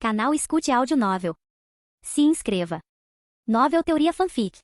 Canal Escute Áudio Novel. Se inscreva. Novel Teoria Fanfic.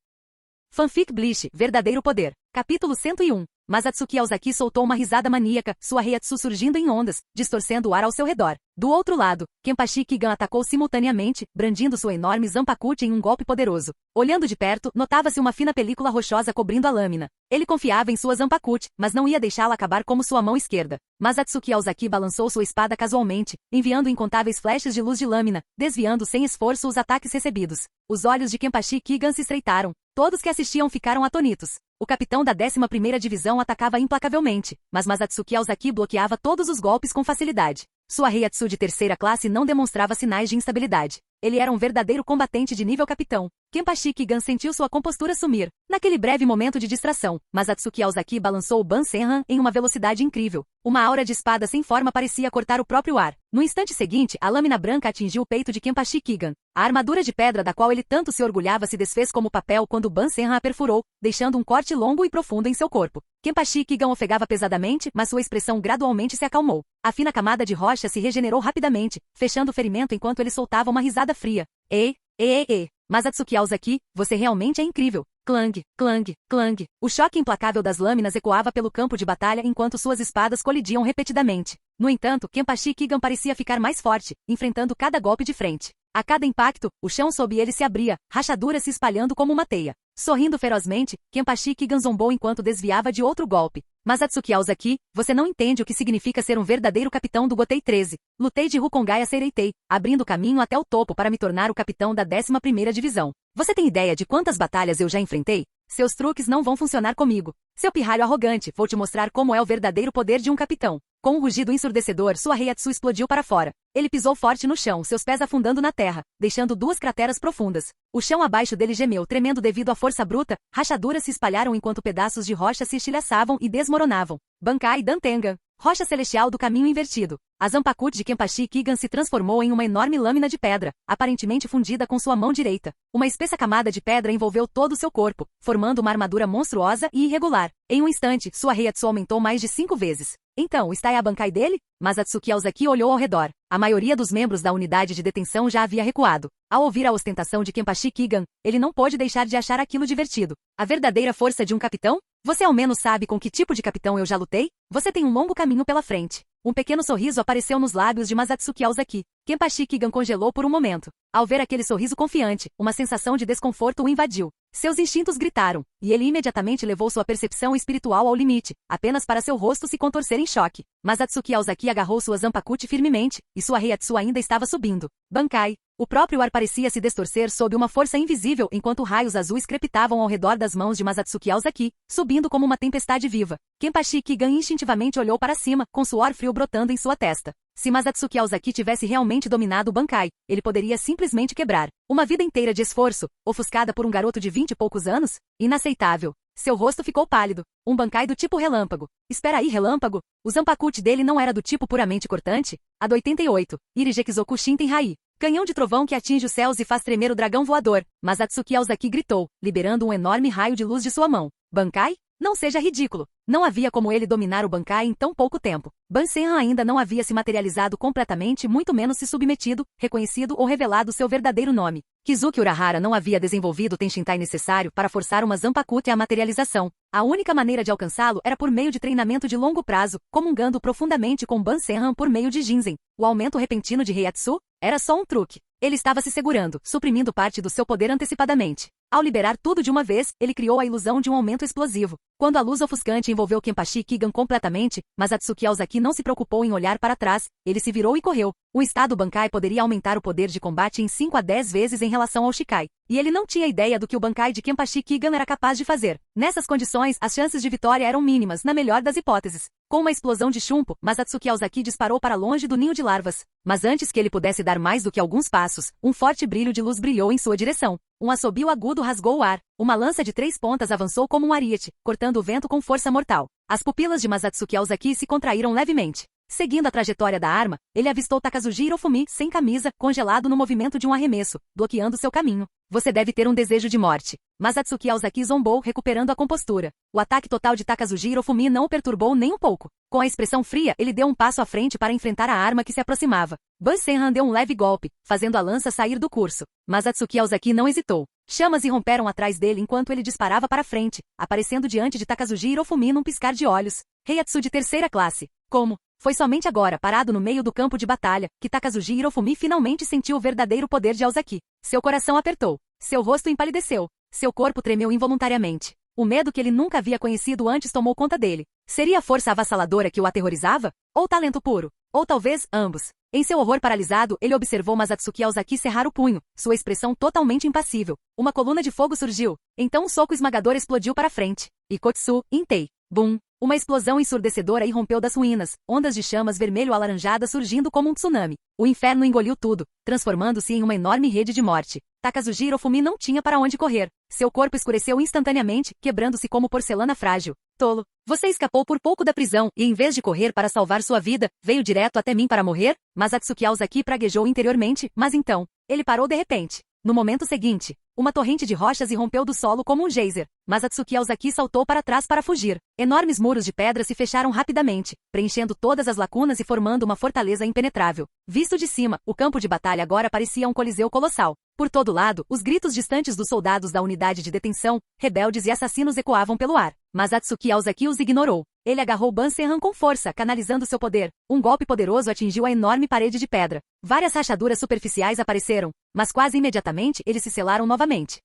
Fanfic Bleach, Verdadeiro Poder. Capítulo 101. Masatsuki Aozaki soltou uma risada maníaca, sua Reiatsu surgindo em ondas, distorcendo o ar ao seu redor. Do outro lado, Kenpachi Kigan atacou simultaneamente, brandindo sua enorme Zanpakuti em um golpe poderoso. Olhando de perto, notava-se uma fina película rochosa cobrindo a lâmina. Ele confiava em sua Zanpakuti, mas não ia deixá-la acabar como sua mão esquerda. Masatsuki Aozaki balançou sua espada casualmente, enviando incontáveis flashes de luz de lâmina, desviando sem esforço os ataques recebidos. Os olhos de Kenpachi Kigan se estreitaram. Todos que assistiam ficaram atônitos. O capitão da 11ª Divisão atacava implacavelmente, mas Masatsuki Aozaki bloqueava todos os golpes com facilidade. Sua Reiatsu de 3ª classe não demonstrava sinais de instabilidade. Ele era um verdadeiro combatente de nível capitão. Kenpachi Kigan sentiu sua compostura sumir. Naquele breve momento de distração, Masatsuki Aozaki balançou o Bansenhan em uma velocidade incrível. Uma aura de espada sem forma parecia cortar o próprio ar. No instante seguinte, a lâmina branca atingiu o peito de Kenpachi Kigan. A armadura de pedra da qual ele tanto se orgulhava se desfez como papel quando o Bansenhan a perfurou, deixando um corte longo e profundo em seu corpo. Kenpachi Kigan ofegava pesadamente, mas sua expressão gradualmente se acalmou. A fina camada de rocha se regenerou rapidamente, fechando o ferimento enquanto ele soltava uma risada fria. Ei. Masatsuki Aozaki, você realmente é incrível. Clang, clang, clang. O choque implacável das lâminas ecoava pelo campo de batalha enquanto suas espadas colidiam repetidamente. No entanto, Kenpachi Kigan parecia ficar mais forte, enfrentando cada golpe de frente. A cada impacto, o chão sob ele se abria, rachaduras se espalhando como uma teia. Sorrindo ferozmente, Kenpachi Kigan zombou enquanto desviava de outro golpe. Masatsuki Aozaki, você não entende o que significa ser um verdadeiro capitão do Gotei 13. Lutei de Rukongai a Seireitei, abrindo caminho até o topo para me tornar o capitão da 11ª Divisão. Você tem ideia de quantas batalhas eu já enfrentei? Seus truques não vão funcionar comigo. Seu pirralho arrogante, vou te mostrar como é o verdadeiro poder de um capitão. Com um rugido ensurdecedor, sua Reiatsu explodiu para fora. Ele pisou forte no chão, seus pés afundando na terra, deixando 2 crateras profundas. O chão abaixo dele gemeu, tremendo devido à força bruta, rachaduras se espalharam enquanto pedaços de rocha se estilhaçavam e desmoronavam. Bankai Dantengan, rocha celestial do caminho invertido. A Zanpakuti de Kenpachi Kigan se transformou em uma enorme lâmina de pedra, aparentemente fundida com sua mão direita. Uma espessa camada de pedra envolveu todo o seu corpo, formando uma armadura monstruosa e irregular. Em um instante, sua Reiatsu aumentou mais de 5 vezes. Então, está aí a Bankai dele? Masatsuki Aozaki olhou ao redor. A maioria dos membros da unidade de detenção já havia recuado. Ao ouvir a ostentação de Kenpachi Kigan, ele não pôde deixar de achar aquilo divertido. A verdadeira força de um capitão? Você ao menos sabe com que tipo de capitão eu já lutei? Você tem um longo caminho pela frente. Um pequeno sorriso apareceu nos lábios de Masatsuki Aozaki. Kenpachi Kigan congelou por um momento. Ao ver aquele sorriso confiante, uma sensação de desconforto o invadiu. Seus instintos gritaram, e ele imediatamente levou sua percepção espiritual ao limite, apenas para seu rosto se contorcer em choque. Masatsuki Aozaki agarrou sua Zanpakuti firmemente, e sua Reiatsu ainda estava subindo. Bankai. O próprio ar parecia se distorcer sob uma força invisível enquanto raios azuis crepitavam ao redor das mãos de Masatsuki Aozaki, subindo como uma tempestade viva. Kenpachi Kigan instintivamente olhou para cima, com suor frio brotando em sua testa. Se Masatsuki Aozaki tivesse realmente dominado o Bankai, ele poderia simplesmente quebrar. Uma vida inteira de esforço, ofuscada por um garoto de 20 e poucos anos? Inaceitável. Seu rosto ficou pálido. Um Bankai do tipo relâmpago. Espera aí, relâmpago? O Zanpakuti dele não era do tipo puramente cortante? A do 88. Irigekizoku Shintenrai. Canhão de trovão que atinge os céus e faz tremer o dragão voador. Masatsuki Aozaki gritou, liberando um enorme raio de luz de sua mão. Bankai? Não seja ridículo. Não havia como ele dominar o Bankai em tão pouco tempo. Bansenhan ainda não havia se materializado completamente, muito menos se submetido, reconhecido ou revelado seu verdadeiro nome. Kizuki Urahara não havia desenvolvido o Tenshintai necessário para forçar uma Zanpakuti à materialização. A única maneira de alcançá-lo era por meio de treinamento de longo prazo, comungando profundamente com Bansenhan por meio de Jinzen. O aumento repentino de Reiatsu? Era só um truque. Ele estava se segurando, suprimindo parte do seu poder antecipadamente. Ao liberar tudo de uma vez, ele criou a ilusão de um aumento explosivo. Quando a luz ofuscante envolveu Kenpachi Kigan completamente, Masatsuki Aozaki não se preocupou em olhar para trás, ele se virou e correu. O estado Bankai poderia aumentar o poder de combate em 5 a 10 vezes em relação ao Shikai. E ele não tinha ideia do que o Bankai de Kenpachi Kigan era capaz de fazer. Nessas condições, as chances de vitória eram mínimas, na melhor das hipóteses. Com uma explosão de chumbo, Masatsuki Aozaki disparou para longe do ninho de larvas. Mas antes que ele pudesse dar mais do que alguns passos, um forte brilho de luz brilhou em sua direção. Um assobio agudo rasgou o ar. Uma lança de 3 pontas avançou como um ariete, cortando o vento com força mortal. As pupilas de Masatsuki Aozaki se contraíram levemente. Seguindo a trajetória da arma, ele avistou Takazuji Hirofumi, sem camisa, congelado no movimento de um arremesso, bloqueando seu caminho. Você deve ter um desejo de morte. Mas Atsuki Aozaki zombou, recuperando a compostura. O ataque total de Takazuji Hirofumi não o perturbou nem um pouco. Com a expressão fria, ele deu um passo à frente para enfrentar a arma que se aproximava. Ban-Senran deu um leve golpe, fazendo a lança sair do curso. Mas Atsuki Aozaki não hesitou. Chamas irromperam atrás dele enquanto ele disparava para frente, aparecendo diante de Takazuji Hirofumi num piscar de olhos. Heiatsu de terceira classe. Como? Foi somente agora, parado no meio do campo de batalha, que Takazuji Hirofumi finalmente sentiu o verdadeiro poder de Aozaki. Seu coração apertou. Seu rosto empalideceu. Seu corpo tremeu involuntariamente. O medo que ele nunca havia conhecido antes tomou conta dele. Seria a força avassaladora que o aterrorizava? Ou talento puro? Ou talvez, ambos. Em seu horror paralisado, ele observou Masatsuki Aozaki cerrar o punho, sua expressão totalmente impassível. Uma coluna de fogo surgiu. Então um soco esmagador explodiu para frente. Ikotsu, Intei. Bum! Uma explosão ensurdecedora irrompeu das ruínas, ondas de chamas vermelho-alaranjadas surgindo como um tsunami. O inferno engoliu tudo, transformando-se em uma enorme rede de morte. Takazuji Hirofumi não tinha para onde correr. Seu corpo escureceu instantaneamente, quebrando-se como porcelana frágil. Tolo! Você escapou por pouco da prisão e, em vez de correr para salvar sua vida, veio direto até mim para morrer? Mas Atsuki Aozaki praguejou interiormente, mas então, ele parou de repente. No momento seguinte, uma torrente de rochas irrompeu do solo como um geyser, mas Atsuki Aozaki saltou para trás para fugir. Enormes muros de pedra se fecharam rapidamente, preenchendo todas as lacunas e formando uma fortaleza impenetrável. Visto de cima, o campo de batalha agora parecia um coliseu colossal. Por todo lado, os gritos distantes dos soldados da unidade de detenção, rebeldes e assassinos ecoavam pelo ar. Mas Atsuki Aozaki os ignorou. Ele agarrou Ban-Senran com força, canalizando seu poder. Um golpe poderoso atingiu a enorme parede de pedra. Várias rachaduras superficiais apareceram, mas quase imediatamente eles se selaram novamente.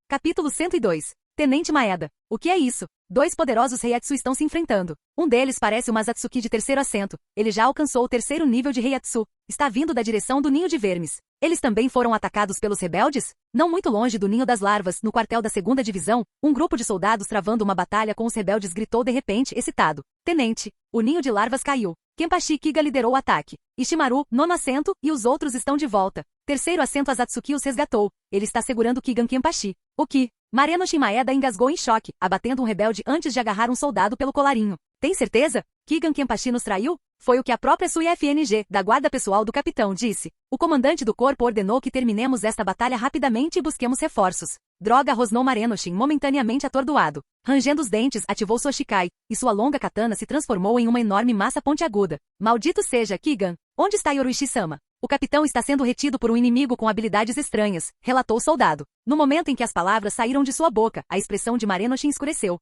Capítulo 102. Tenente Maeda. O que é isso? Dois poderosos Heiatsu estão se enfrentando. Um deles parece o Masatsuki de terceiro assento. Ele já alcançou o terceiro nível de Heiatsu. Está vindo da direção do ninho de vermes. Eles também foram atacados pelos rebeldes? Não muito longe do ninho das larvas, no quartel da segunda divisão, um grupo de soldados travando uma batalha com os rebeldes gritou de repente, excitado. Tenente, o ninho de larvas caiu. Kenpachi Kiga liderou o ataque. Ishimaru, nono assento, e os outros estão de volta. Terceiro assento Azatsuki os resgatou. Ele está segurando Kigan Kenpachi. O que? Mareno Shimaeda engasgou em choque, abatendo um rebelde antes de agarrar um soldado pelo colarinho. Tem certeza? Kigan Kenpachi nos traiu? Foi o que a própria Sui FNG, da guarda pessoal do capitão, disse. O comandante do corpo ordenou que terminemos esta batalha rapidamente e busquemos reforços. Droga, rosnou Marenoshin, momentaneamente atordoado. Rangendo os dentes, ativou sua Shikai, e sua longa katana se transformou em uma enorme massa pontiaguda. Maldito seja, Kigan! Onde está Yoruichi-sama? O capitão está sendo retido por um inimigo com habilidades estranhas, relatou o soldado. No momento em que as palavras saíram de sua boca, a expressão de Marenoshin escureceu.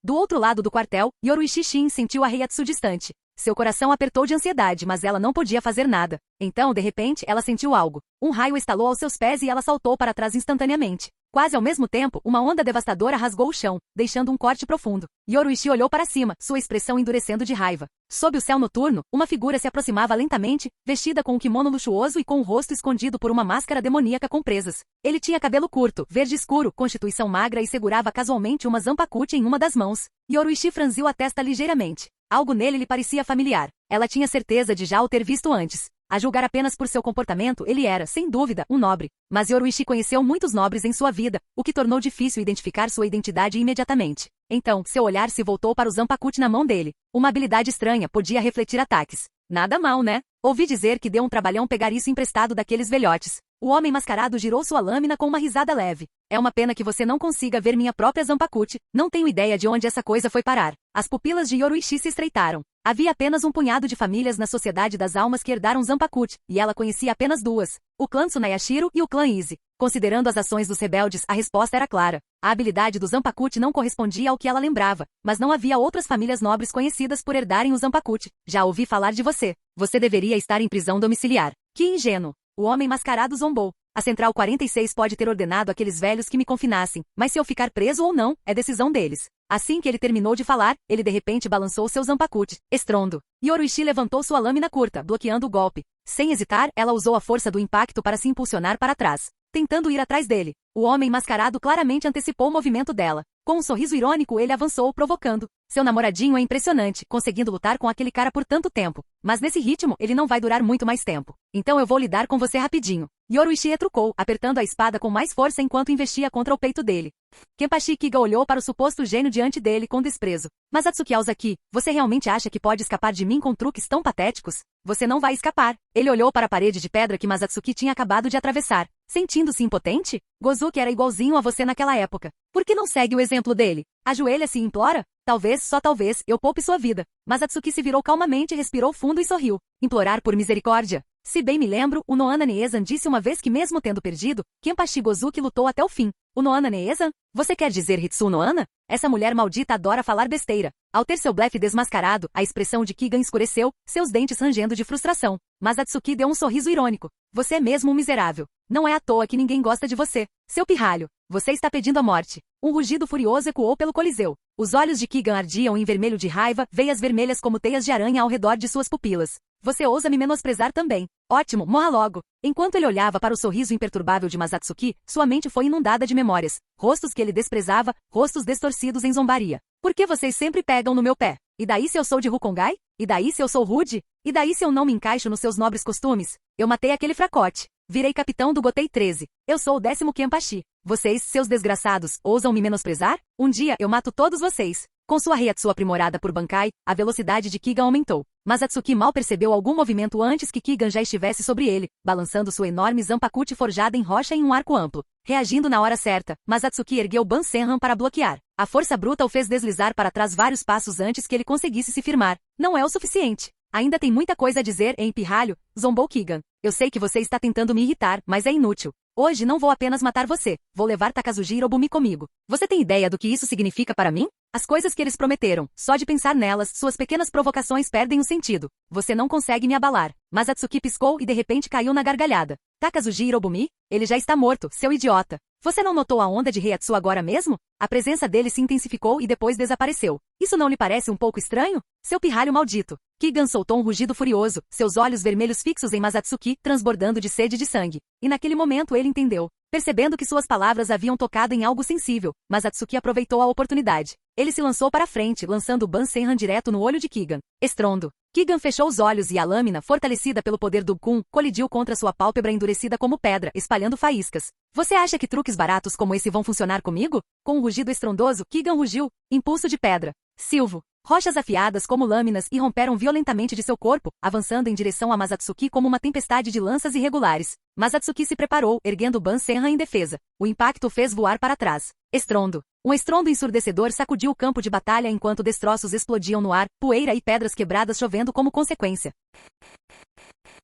Do outro lado do quartel, Yoruichi Shin sentiu a Heiatsu distante. Seu coração apertou de ansiedade, mas ela não podia fazer nada. Então, de repente, ela sentiu algo. Um raio estalou aos seus pés e ela saltou para trás instantaneamente. Quase ao mesmo tempo, uma onda devastadora rasgou o chão, deixando um corte profundo. Yoruichi olhou para cima, sua expressão endurecendo de raiva. Sob o céu noturno, uma figura se aproximava lentamente, vestida com um kimono luxuoso e com o rosto escondido por uma máscara demoníaca com presas. Ele tinha cabelo curto, verde escuro, constituição magra e segurava casualmente uma zanpakuti em uma das mãos. Yoruichi franziu a testa ligeiramente. Algo nele lhe parecia familiar. Ela tinha certeza de já o ter visto antes. A julgar apenas por seu comportamento, ele era, sem dúvida, um nobre. Mas Yoruichi conheceu muitos nobres em sua vida, o que tornou difícil identificar sua identidade imediatamente. Então, seu olhar se voltou para o zanpakuti na mão dele. Uma habilidade estranha podia refletir ataques. Nada mal, né? Ouvi dizer que deu um trabalhão pegar isso emprestado daqueles velhotes. O homem mascarado girou sua lâmina com uma risada leve. É uma pena que você não consiga ver minha própria zanpakuti. Não tenho ideia de onde essa coisa foi parar. As pupilas de Yoruichi se estreitaram. Havia apenas um punhado de famílias na Sociedade das Almas que herdaram Zanpakuti, e ela conhecia apenas duas. O clã Tsunayashiro e o clã Izzy. Considerando as ações dos rebeldes, a resposta era clara. A habilidade do Zanpakuti não correspondia ao que ela lembrava, mas não havia outras famílias nobres conhecidas por herdarem o Zanpakuti. Já ouvi falar de você. Você deveria estar em prisão domiciliar. Que ingênuo. O homem mascarado zombou. A Central 46 pode ter ordenado àqueles velhos que me confinassem, mas se eu ficar preso ou não, é decisão deles. Assim que ele terminou de falar, ele de repente balançou seu zanpakuti. Estrondo. Yoruichi levantou sua lâmina curta, bloqueando o golpe. Sem hesitar, ela usou a força do impacto para se impulsionar para trás, tentando ir atrás dele. O homem mascarado claramente antecipou o movimento dela. Com um sorriso irônico, ele avançou, provocando. Seu namoradinho é impressionante, conseguindo lutar com aquele cara por tanto tempo. Mas nesse ritmo, ele não vai durar muito mais tempo. Então eu vou lidar com você rapidinho. Yoruichi retrucou, apertando a espada com mais força enquanto investia contra o peito dele. Kenpachi Kiga olhou para o suposto gênio diante dele com desprezo. Mas Atsuki Aozaki, você realmente acha que pode escapar de mim com truques tão patéticos? Você não vai escapar. Ele olhou para a parede de pedra que Masatsuki tinha acabado de atravessar. Sentindo-se impotente? Gozuki era igualzinho a você naquela época. Por que não segue o exemplo dele? Ajoelha-se e implora? Talvez, só talvez, eu poupe sua vida. Masatsuki se virou calmamente, respirou fundo e sorriu. Implorar por misericórdia? Se bem me lembro, o Noana Neezan disse uma vez que mesmo tendo perdido, Kenpachi Gozuki lutou até o fim. O Noana Neezan? Você quer dizer Hitsu Noana? Essa mulher maldita adora falar besteira. Ao ter seu blefe desmascarado, a expressão de Kigan escureceu, seus dentes rangendo de frustração. Mas Atsuki deu um sorriso irônico. Você é mesmo um miserável. Não é à toa que ninguém gosta de você. Seu pirralho. Você está pedindo a morte. Um rugido furioso ecoou pelo coliseu. Os olhos de Kigan ardiam em vermelho de raiva, veias vermelhas como teias de aranha ao redor de suas pupilas. Você ousa me menosprezar também. Ótimo, morra logo. Enquanto ele olhava para o sorriso imperturbável de Masatsuki, sua mente foi inundada de memórias. Rostos que ele desprezava, rostos distorcidos em zombaria. Por que vocês sempre pegam no meu pé? E daí se eu sou de Rukongai? E daí se eu sou rude? E daí se eu não me encaixo nos seus nobres costumes? Eu matei aquele fracote. Virei capitão do Gotei 13. Eu sou o 10º Kenpachi. Vocês, seus desgraçados, ousam me menosprezar? Um dia eu mato todos vocês. Com sua Reiatsu aprimorada por Bankai, a velocidade de Kigan aumentou. Mas Atsuki mal percebeu algum movimento antes que Kigan já estivesse sobre ele, balançando sua enorme Zanpakuti forjada em rocha em um arco amplo. Reagindo na hora certa, mas Atsuki ergueu Bansenhan para bloquear. A força bruta o fez deslizar para trás vários passos antes que ele conseguisse se firmar. Não é o suficiente. Ainda tem muita coisa a dizer, hein, pirralho? Zombou Kigan. Eu sei que você está tentando me irritar, mas é inútil. Hoje não vou apenas matar você, vou levar Takazuji Hirobumi comigo. Você tem ideia do que isso significa para mim? As coisas que eles prometeram, só de pensar nelas, suas pequenas provocações perdem o sentido. Você não consegue me abalar. Mas Atsuki piscou e de repente caiu na gargalhada. Takazuji Hirobumi? Ele já está morto, seu idiota. Você não notou a onda de Reiatsu agora mesmo? A presença dele se intensificou e depois desapareceu. Isso não lhe parece um pouco estranho? Seu pirralho maldito. Kigan soltou um rugido furioso, seus olhos vermelhos fixos em Masatsuki, transbordando de sede de sangue. E naquele momento ele entendeu. Percebendo que suas palavras haviam tocado em algo sensível, Masatsuki aproveitou a oportunidade. Ele se lançou para frente, lançando o Bansenhan direto no olho de Kigan. Estrondo. Kigan fechou os olhos e a lâmina, fortalecida pelo poder do Kun, colidiu contra sua pálpebra endurecida como pedra, espalhando faíscas. Você acha que truques baratos como esse vão funcionar comigo? Com um rugido estrondoso, Kigan rugiu. Impulso de pedra. Silvo. Rochas afiadas como lâminas irromperam violentamente de seu corpo, avançando em direção a Masatsuki como uma tempestade de lanças irregulares. Masatsuki se preparou, erguendo Bansenhan em defesa. O impacto o fez voar para trás. Estrondo. Um estrondo ensurdecedor sacudiu o campo de batalha enquanto destroços explodiam no ar, poeira e pedras quebradas chovendo como consequência.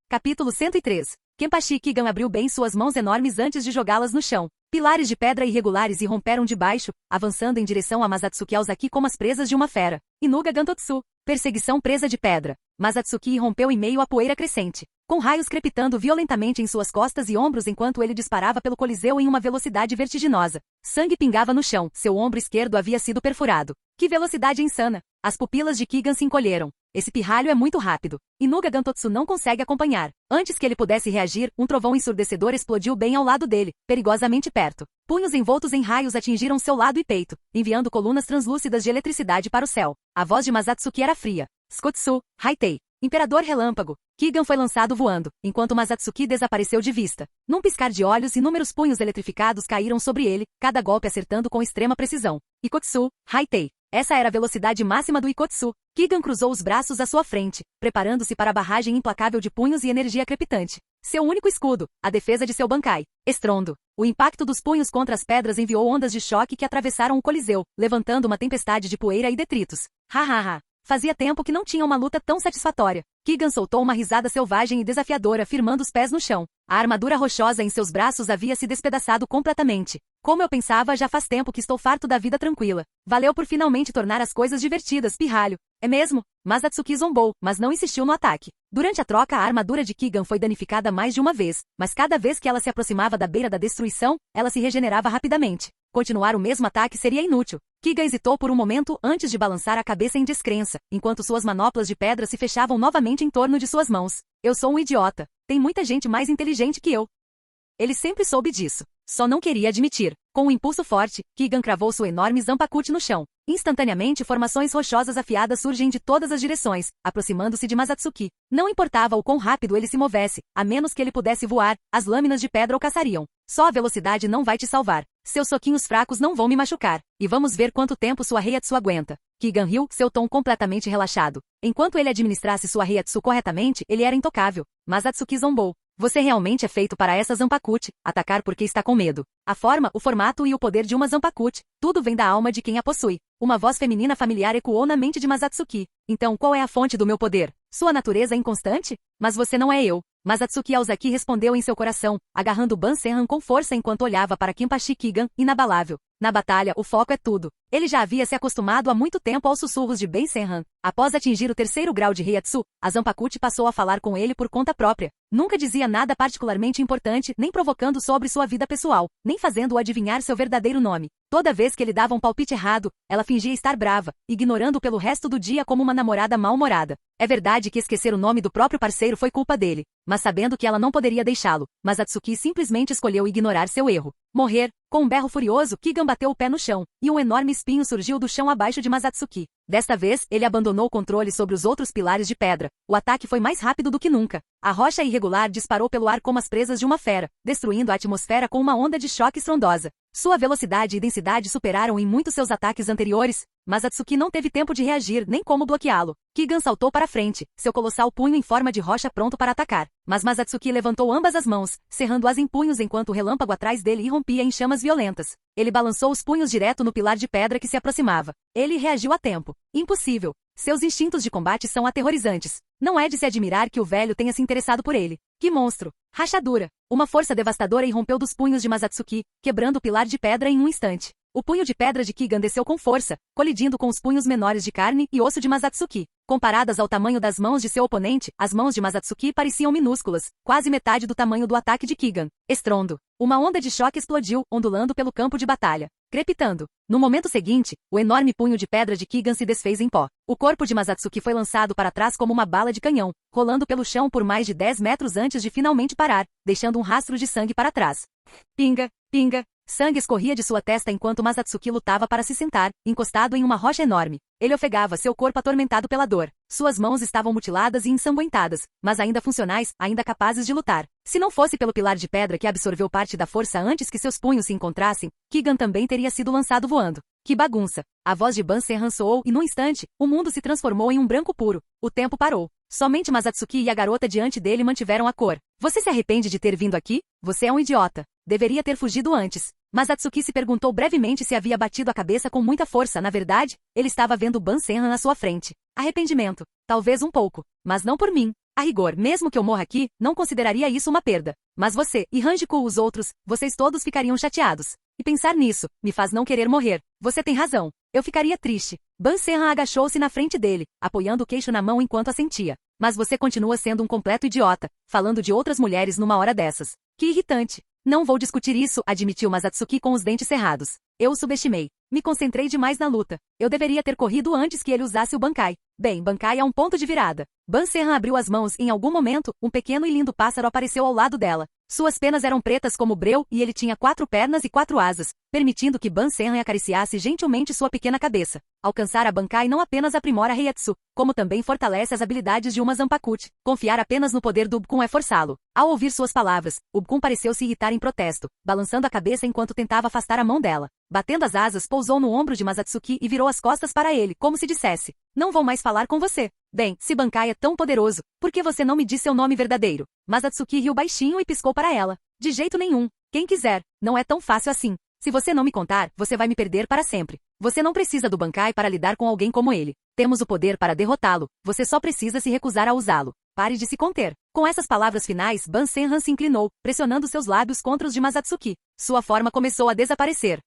Capítulo 103. Kenpachi Kigan abriu bem suas mãos enormes antes de jogá-las no chão. Pilares de pedra irregulares irromperam de baixo, avançando em direção a Masatsuki Aozaki como as presas de uma fera. Inuga Gantotsu. Perseguição presa de pedra. Masatsuki irrompeu em meio à poeira crescente, com raios crepitando violentamente em suas costas e ombros enquanto ele disparava pelo coliseu em uma velocidade vertiginosa. Sangue pingava no chão, seu ombro esquerdo havia sido perfurado. Que velocidade insana! As pupilas de Kigan se encolheram. Esse pirralho é muito rápido. Inuga Gantotsu não consegue acompanhar. Antes que ele pudesse reagir, um trovão ensurdecedor explodiu bem ao lado dele, perigosamente perto. Punhos envoltos em raios atingiram seu lado e peito, enviando colunas translúcidas de eletricidade para o céu. A voz de Masatsuki era fria. Skotsu, Haitei. Imperador Relâmpago. Kigan foi lançado voando, enquanto Masatsuki desapareceu de vista. Num piscar de olhos, inúmeros punhos eletrificados caíram sobre ele, cada golpe acertando com extrema precisão. Ikotsu, Haitei. Essa era a velocidade máxima do Ikotsu. Kigan cruzou os braços à sua frente, preparando-se para a barragem implacável de punhos e energia crepitante. Seu único escudo, a defesa de seu Bankai. Estrondo. O impacto dos punhos contra as pedras enviou ondas de choque que atravessaram o coliseu, levantando uma tempestade de poeira e detritos. Ha. Fazia tempo que não tinha uma luta tão satisfatória. Kigan soltou uma risada selvagem e desafiadora, firmando os pés no chão. A armadura rochosa em seus braços havia se despedaçado completamente. Como eu pensava, já faz tempo que estou farto da vida tranquila. Valeu por finalmente tornar as coisas divertidas, pirralho. É mesmo? Masatsuki zombou, mas não insistiu no ataque. Durante a troca, a armadura de Kigan foi danificada mais de uma vez, mas cada vez que ela se aproximava da beira da destruição, ela se regenerava rapidamente. Continuar o mesmo ataque seria inútil. Kigan hesitou por um momento antes de balançar a cabeça em descrença, enquanto suas manoplas de pedra se fechavam novamente em torno de suas mãos. Eu sou um idiota. Tem muita gente mais inteligente que eu. Ele sempre soube disso. Só não queria admitir. Com um impulso forte, Kigan cravou sua enorme Zanpakuti no chão. Instantaneamente formações rochosas afiadas surgem de todas as direções, aproximando-se de Mazatsuki. Não importava o quão rápido ele se movesse, a menos que ele pudesse voar, as lâminas de pedra o caçariam. Só a velocidade não vai te salvar. Seus soquinhos fracos não vão me machucar. E vamos ver quanto tempo sua Heiatsu aguenta. Kigan riu, seu tom completamente relaxado. Enquanto ele administrasse sua Heiatsu corretamente, ele era intocável. Mazatsuki zombou. Você realmente é feito para essa Zanpakuti, atacar porque está com medo. A forma, o formato e o poder de uma Zanpakuti, tudo vem da alma de quem a possui. Uma voz feminina familiar ecoou na mente de Mazatsuki. Então qual é a fonte do meu poder? Sua natureza é inconstante? Mas você não é eu. Mazatsuki Aozaki respondeu em seu coração, agarrando Ban Senran com força enquanto olhava para Kenpachi Kigan, inabalável. Na batalha, o foco é tudo. Ele já havia se acostumado há muito tempo aos sussurros de Ben Senran. Após atingir o 3º grau de Heiatsu, a Zanpakuti passou a falar com ele por conta própria. Nunca dizia nada particularmente importante, nem provocando sobre sua vida pessoal, nem fazendo-o adivinhar seu verdadeiro nome. Toda vez que ele dava um palpite errado, ela fingia estar brava, ignorando-o pelo resto do dia como uma namorada mal-humorada. É verdade que esquecer o nome do próprio parceiro foi culpa dele, mas sabendo que ela não poderia deixá-lo, Mazatsuki simplesmente escolheu ignorar seu erro. Morrer. Com um berro furioso, Kigan bateu o pé no chão, e um enorme espinho surgiu do chão abaixo de Mazatsuki. Desta vez, ele abandonou o controle sobre os outros pilares de pedra. O ataque foi mais rápido do que nunca. A rocha irregular disparou pelo ar como as presas de uma fera, destruindo a atmosfera com uma onda de choque estrondosa. Sua velocidade e densidade superaram em muito seus ataques anteriores. Mazatsuki não teve tempo de reagir nem como bloqueá-lo. Kigan saltou para frente, seu colossal punho em forma de rocha pronto para atacar. Mas Mazatsuki levantou ambas as mãos, cerrando-as em punhos enquanto o relâmpago atrás dele irrompia em chamas violentas. Ele balançou os punhos direto no pilar de pedra que se aproximava. Ele reagiu a tempo. Impossível. Seus instintos de combate são aterrorizantes. Não é de se admirar que o velho tenha se interessado por ele. Que monstro! Rachadura! Uma força devastadora irrompeu dos punhos de Mazatsuki, quebrando o pilar de pedra em um instante. O punho de pedra de Kigan desceu com força, colidindo com os punhos menores de carne e osso de Mazatsuki. Comparadas ao tamanho das mãos de seu oponente, as mãos de Mazatsuki pareciam minúsculas, quase metade do tamanho do ataque de Kigan. Estrondo. Uma onda de choque explodiu, ondulando pelo campo de batalha. Crepitando. No momento seguinte, o enorme punho de pedra de Kigan se desfez em pó. O corpo de Mazatsuki foi lançado para trás como uma bala de canhão, rolando pelo chão por mais de 10 metros antes de finalmente parar, deixando um rastro de sangue para trás. Pinga, pinga. Sangue escorria de sua testa enquanto Mazatsuki lutava para se sentar, encostado em uma rocha enorme. Ele ofegava seu corpo atormentado pela dor. Suas mãos estavam mutiladas e ensanguentadas, mas ainda funcionais, ainda capazes de lutar. Se não fosse pelo pilar de pedra que absorveu parte da força antes que seus punhos se encontrassem, Kigan também teria sido lançado voando. Que bagunça! A voz de Ban Senran soou e, num instante, o mundo se transformou em um branco puro. O tempo parou. Somente Mazatsuki e a garota diante dele mantiveram a cor. Você se arrepende de ter vindo aqui? Você é um idiota. Deveria ter fugido antes. Mazatsuki se perguntou brevemente se havia batido a cabeça com muita força. Na verdade, ele estava vendo Ban Senran na sua frente. Arrependimento. Talvez um pouco. Mas não por mim. A rigor, mesmo que eu morra aqui, não consideraria isso uma perda. Mas você, e Hanjiku os outros, vocês todos ficariam chateados. E pensar nisso, me faz não querer morrer. Você tem razão. Eu ficaria triste. Ban Senran agachou-se na frente dele, apoiando o queixo na mão enquanto assentia. Mas você continua sendo um completo idiota, falando de outras mulheres numa hora dessas. Que irritante. Não vou discutir isso, admitiu Mazatsuki com os dentes cerrados. Eu o subestimei. Me concentrei demais na luta. Eu deveria ter corrido antes que ele usasse o Bankai. Bem, Bankai é um ponto de virada. Ban Senran abriu as mãos e em algum momento, um pequeno e lindo pássaro apareceu ao lado dela. Suas penas eram pretas como breu e ele tinha 4 pernas e 4 asas, permitindo que Ban Senran acariciasse gentilmente sua pequena cabeça. Alcançar a Bankai não apenas aprimora a Heiatsu, como também fortalece as habilidades de uma Zanpakuti. Confiar apenas no poder do Ubkun é forçá-lo. Ao ouvir suas palavras, Ubkun pareceu se irritar em protesto, balançando a cabeça enquanto tentava afastar a mão dela. Batendo as asas, pousou no ombro de Mazatsuki e virou as costas para ele, como se dissesse: não vou mais falar com você. Bem, se Bankai é tão poderoso, por que você não me diz seu nome verdadeiro? Mazatsuki riu baixinho e piscou para ela. De jeito nenhum. Quem quiser. Não é tão fácil assim. Se você não me contar, você vai me perder para sempre. Você não precisa do Bankai para lidar com alguém como ele. Temos o poder para derrotá-lo. Você só precisa se recusar a usá-lo. Pare de se conter. Com essas palavras finais, Ban Senran se inclinou, pressionando seus lábios contra os de Mazatsuki. Sua forma começou a desaparecer.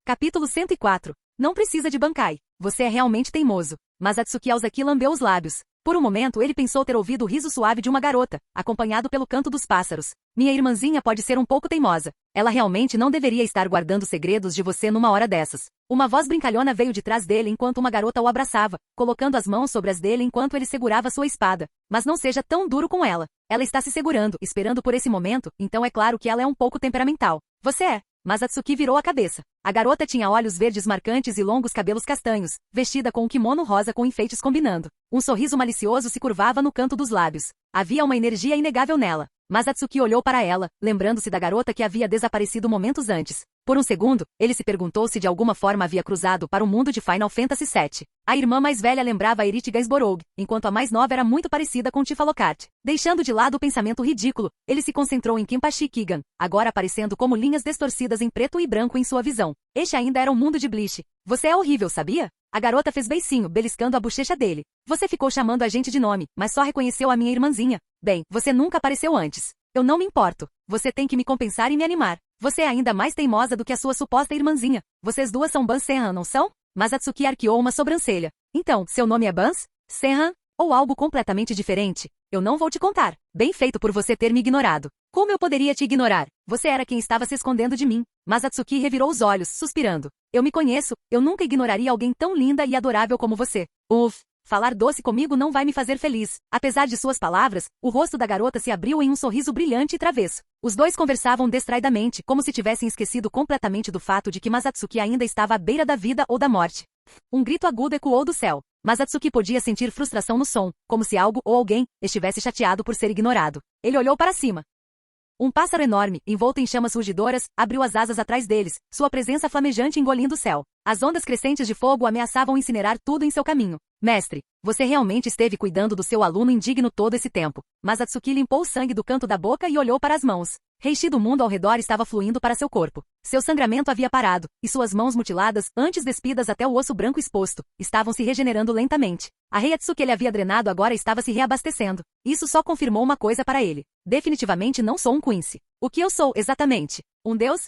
Capítulo 104. Não precisa de Bankai. Você é realmente teimoso. Mazatsuki Aozaki lambeu os lábios. Por um momento ele pensou ter ouvido o riso suave de uma garota, acompanhado pelo canto dos pássaros. Minha irmãzinha pode ser um pouco teimosa. Ela realmente não deveria estar guardando segredos de você numa hora dessas. Uma voz brincalhona veio de trás dele enquanto uma garota o abraçava, colocando as mãos sobre as dele enquanto ele segurava sua espada. Mas não seja tão duro com ela. Ela está se segurando, esperando por esse momento, então é claro que ela é um pouco temperamental. Você é. mas Atsuki virou a cabeça. A garota tinha olhos verdes marcantes e longos cabelos castanhos, vestida com um kimono rosa com enfeites combinando. Um sorriso malicioso se curvava no canto dos lábios. Havia uma energia inegável nela. Mas Atsuki olhou para ela, lembrando-se da garota que havia desaparecido momentos antes. Por um segundo, ele se perguntou se de alguma forma havia cruzado para o mundo de Final Fantasy VII. A irmã mais velha lembrava a Erit Gainsborough, enquanto a mais nova era muito parecida com Tifa Lockhart. Deixando de lado o pensamento ridículo, ele se concentrou em Kenpachi Kigan, agora aparecendo como linhas distorcidas em preto e branco em sua visão. Este ainda era um mundo de Bleach. Você é horrível, sabia? A garota fez beicinho, beliscando a bochecha dele. Você ficou chamando a gente de nome, mas só reconheceu a minha irmãzinha. Bem, você nunca apareceu antes. Eu não me importo. Você tem que me compensar e me animar. Você é ainda mais teimosa do que a sua suposta irmãzinha. Vocês duas são Ban Senhan, não são? Mas Atsuki arqueou uma sobrancelha. Então, seu nome é Bans? Senhan? Ou algo completamente diferente? Eu não vou te contar. Bem feito por você ter me ignorado. Como eu poderia te ignorar? Você era quem estava se escondendo de mim. Mas Atsuki revirou os olhos, suspirando. Eu me conheço, eu nunca ignoraria alguém tão linda e adorável como você. Uff. Falar doce comigo não vai me fazer feliz. Apesar de suas palavras, o rosto da garota se abriu em um sorriso brilhante e travesso. Os dois conversavam distraidamente, como se tivessem esquecido completamente do fato de que Masatsuki ainda estava à beira da vida ou da morte. Um grito agudo ecoou do céu. Masatsuki podia sentir frustração no som, como se algo ou alguém estivesse chateado por ser ignorado. Ele olhou para cima. Um pássaro enorme, envolto em chamas rugidoras, abriu as asas atrás deles, sua presença flamejante engolindo o céu. As ondas crescentes de fogo ameaçavam incinerar tudo em seu caminho. Mestre, você realmente esteve cuidando do seu aluno indigno todo esse tempo. Mas Atsuki limpou o sangue do canto da boca e olhou para as mãos. Reishi do mundo ao redor estava fluindo para seu corpo. Seu sangramento havia parado, e suas mãos mutiladas, antes despidas até o osso branco exposto, estavam se regenerando lentamente. A Reiatsu que ele havia drenado agora estava se reabastecendo. Isso só confirmou uma coisa para ele. Definitivamente não sou um Quincy. O que eu sou, exatamente? Um deus?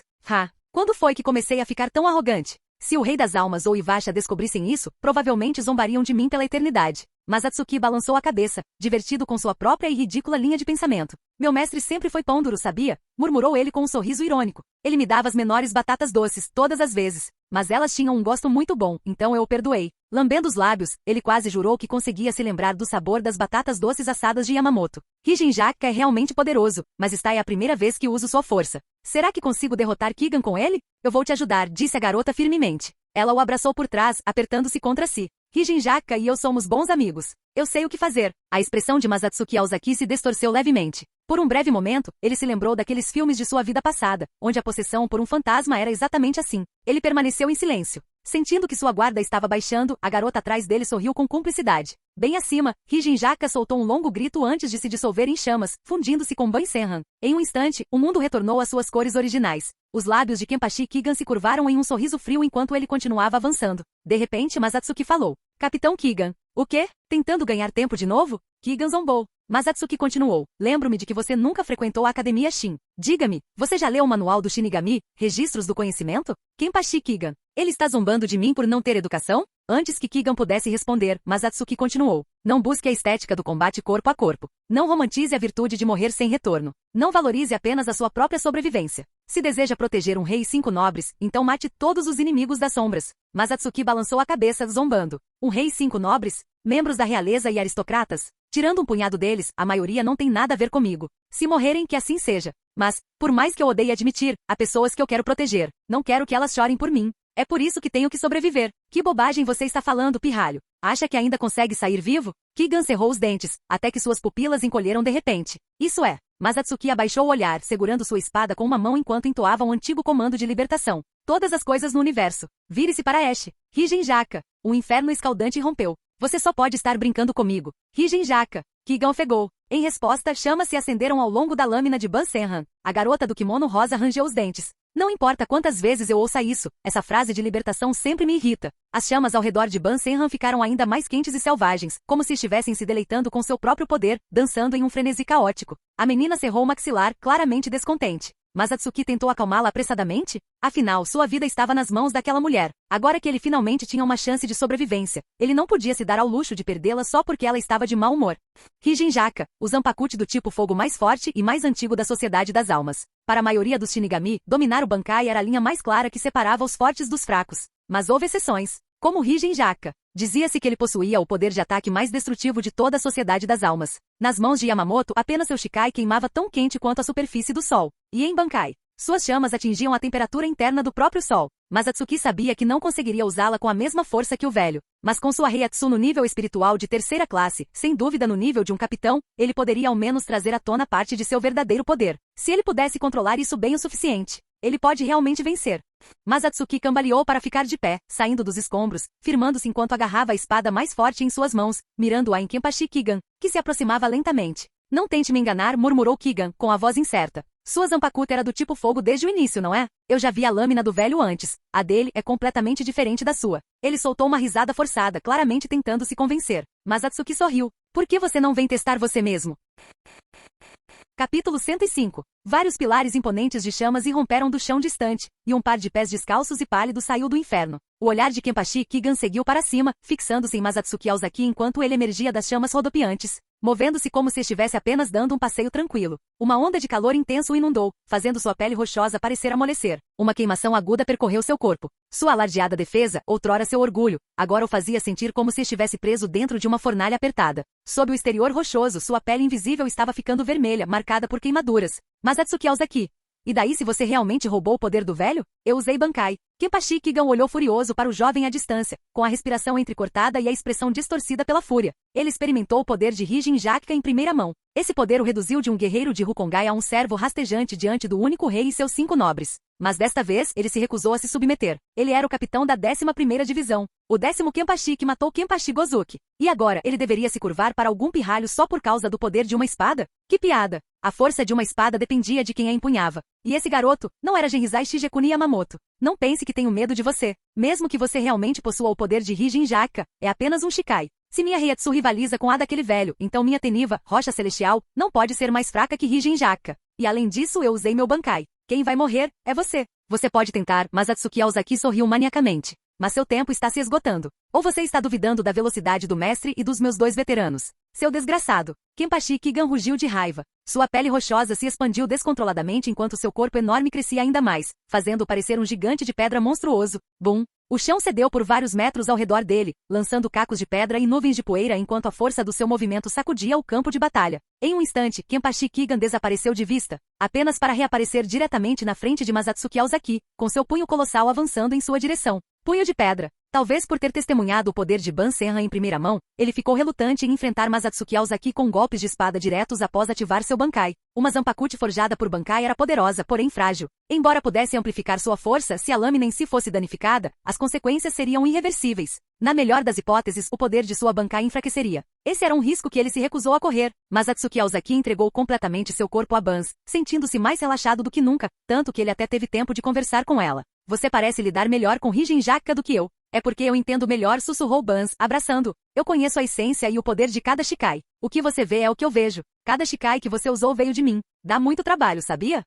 Quando foi que comecei a ficar tão arrogante? Se o Rei das Almas ou Ivasha descobrissem isso, provavelmente zombariam de mim pela eternidade. Mas Atsuki balançou a cabeça, divertido com sua própria e ridícula linha de pensamento. Meu mestre sempre foi pão duro, sabia? Murmurou ele com um sorriso irônico. Ele me dava as menores batatas doces, todas as vezes. Mas elas tinham um gosto muito bom, então eu o perdoei. Lambendo os lábios, ele quase jurou que conseguia se lembrar do sabor das batatas doces assadas de Yamamoto. Hijinjaka é realmente poderoso, mas esta é a primeira vez que uso sua força. Será que consigo derrotar Kigan com ele? Eu vou te ajudar, disse a garota firmemente. Ela o abraçou por trás, apertando-se contra si. Hijinjaka e eu somos bons amigos. Eu sei o que fazer. A expressão de Masatsuki Aozaki se distorceu levemente. Por um breve momento, ele se lembrou daqueles filmes de sua vida passada, onde a possessão por um fantasma era exatamente assim. Ele permaneceu em silêncio. Sentindo que sua guarda estava baixando, a garota atrás dele sorriu com cumplicidade. Bem acima, Hijinjaka soltou um longo grito antes de se dissolver em chamas, fundindo-se com Ban Senhan. Em um instante, o mundo retornou às suas cores originais. Os lábios de Kenpachi Kigan se curvaram em um sorriso frio enquanto ele continuava avançando. De repente, Masatsuki falou. Capitão Kigan. O quê? Tentando ganhar tempo de novo? Kigan zombou. Masatsuki continuou. Lembro-me de que você nunca frequentou a Academia Shin. Diga-me, você já leu o manual do Shinigami, Registros do Conhecimento? Kenpachi Kigan. Ele está zombando de mim por não ter educação? Antes que Kigan pudesse responder, Masatsuki continuou. Não busque a estética do combate corpo a corpo. Não romantize a virtude de morrer sem retorno. Não valorize apenas a sua própria sobrevivência. Se deseja proteger um rei e 5 nobres, então mate todos os inimigos das sombras. Masatsuki balançou a cabeça, zombando. Um rei e 5 nobres? Membros da realeza e aristocratas? Tirando um punhado deles, a maioria não tem nada a ver comigo. Se morrerem, que assim seja. Mas, por mais que eu odeie admitir, há pessoas que eu quero proteger. Não quero que elas chorem por mim. É por isso que tenho que sobreviver. Que bobagem você está falando, pirralho? Acha que ainda consegue sair vivo? Kigan cerrou os dentes, até que suas pupilas encolheram de repente. Isso é. Masatsuki abaixou o olhar, segurando sua espada com uma mão enquanto entoava um antigo comando de libertação. Todas as coisas no universo. Vire-se para Ash. Hijinjaka. Um inferno escaldante rompeu. Você só pode estar brincando comigo. Hijinjaka. Kigan ofegou. Em resposta, chamas se acenderam ao longo da lâmina de Ban Senhan. A garota do kimono rosa rangeu os dentes. Não importa quantas vezes eu ouça isso, essa frase de libertação sempre me irrita. As chamas ao redor de Ban Senhan ficaram ainda mais quentes e selvagens, como se estivessem se deleitando com seu próprio poder, dançando em um frenesi caótico. A menina cerrou o maxilar, claramente descontente. Mas Atsuki tentou acalmá-la apressadamente? Afinal, sua vida estava nas mãos daquela mulher. Agora que ele finalmente tinha uma chance de sobrevivência, ele não podia se dar ao luxo de perdê-la só porque ela estava de mau humor. Hijinjaka, o Zanpakuti do tipo fogo mais forte e mais antigo da Sociedade das Almas. Para a maioria dos Shinigami, dominar o Bankai era a linha mais clara que separava os fortes dos fracos. Mas houve exceções. Como Hijinjaka. Dizia-se que ele possuía o poder de ataque mais destrutivo de toda a Sociedade das Almas. Nas mãos de Yamamoto, apenas seu Shikai queimava tão quente quanto a superfície do sol. E em Bankai, Suas chamas atingiam a temperatura interna do próprio sol. Masatsuki sabia que não conseguiria usá-la com a mesma força que o velho. Mas com sua Heiatsu no nível espiritual de terceira classe, sem dúvida no nível de um capitão, ele poderia ao menos trazer à tona parte de seu verdadeiro poder. Se ele pudesse controlar isso bem o suficiente, ele pode realmente vencer. Masatsuki cambaleou para ficar de pé, saindo dos escombros, firmando-se enquanto agarrava a espada mais forte em suas mãos, mirando-a em Kenpachi Kigan, que se aproximava lentamente. Não tente me enganar, murmurou Kigan, com a voz incerta. Sua Zanpakuta era do tipo fogo desde o início, não é? Eu já vi a lâmina do velho antes. A dele é completamente diferente da sua. Ele soltou uma risada forçada, claramente tentando se convencer. Masatsuki sorriu. Por que você não vem testar você mesmo? Capítulo 105. Vários pilares imponentes de chamas irromperam do chão distante, e um par de pés descalços e pálidos saiu do inferno. O olhar de Kenpachi Kigan seguiu para cima, fixando-se em Masatsuki Aozaki enquanto ele emergia das chamas rodopiantes, movendo-se como se estivesse apenas dando um passeio tranquilo. Uma onda de calor intenso o inundou, fazendo sua pele rochosa parecer amolecer. Uma queimação aguda percorreu seu corpo. Sua alardeada defesa, outrora seu orgulho, agora o fazia sentir como se estivesse preso dentro de uma fornalha apertada. Sob o exterior rochoso, sua pele invisível estava ficando vermelha, marcada por queimaduras. Masatsuki Aozaki. E daí se você realmente roubou o poder do velho? Eu usei Bankai. Kenpachi Kigan olhou furioso para o jovem à distância, com a respiração entrecortada e a expressão distorcida pela fúria. Ele experimentou o poder de Rijin Jakka em primeira mão. Esse poder o reduziu de um guerreiro de Rukongai a um servo rastejante diante do único rei e seus 5 nobres. Mas desta vez, ele se recusou a se submeter. Ele era o capitão da 11ª divisão. O 10º Kenpachi que matou Kenpachi Gozuki. E agora, ele deveria se curvar para algum pirralho só por causa do poder de uma espada? Que piada! A força de uma espada dependia de quem a empunhava. E esse garoto, não era Genrizai Shigekuni Yamamoto. Não pense que tenho medo de você. Mesmo que você realmente possua o poder de Rijin Jakka, é apenas um Shikai. Se minha Heiatsu rivaliza com a daquele velho, então minha Teniva, rocha celestial, não pode ser mais fraca que Rijin Jakka. E além disso eu usei meu Bankai. Quem vai morrer, é você. Você pode tentar, mas Atsuki Aozaki sorriu maniacamente. Mas seu tempo está se esgotando. Ou você está duvidando da velocidade do mestre e dos meus 2 veteranos? Seu desgraçado. Kenpachi Kigan rugiu de raiva. Sua pele rochosa se expandiu descontroladamente enquanto seu corpo enorme crescia ainda mais, fazendo-o parecer um gigante de pedra monstruoso. Bum! O chão cedeu por vários metros ao redor dele, lançando cacos de pedra e nuvens de poeira enquanto a força do seu movimento sacudia o campo de batalha. Em um instante, Kenpachi Kigan desapareceu de vista, apenas para reaparecer diretamente na frente de Masatsuki Aozaki, com seu punho colossal avançando em sua direção. Punho de pedra. Talvez por ter testemunhado o poder de Ban Senran em primeira mão, ele ficou relutante em enfrentar Masatsuki Aozaki com golpes de espada diretos após ativar seu Bankai. Uma Zanpakuti forjada por Bankai era poderosa, porém frágil. Embora pudesse amplificar sua força, se a lâmina em si fosse danificada, as consequências seriam irreversíveis. Na melhor das hipóteses, o poder de sua Bankai enfraqueceria. Esse era um risco que ele se recusou a correr. Masatsuki Aozaki entregou completamente seu corpo a Bans, sentindo-se mais relaxado do que nunca, tanto que ele até teve tempo de conversar com ela. Você parece lidar melhor com Rijin Jakka do que eu. É porque eu entendo melhor, sussurrou Bans, abraçando. Eu conheço a essência e o poder de cada Shikai. O que você vê é o que eu vejo. Cada Shikai que você usou veio de mim. Dá muito trabalho, sabia?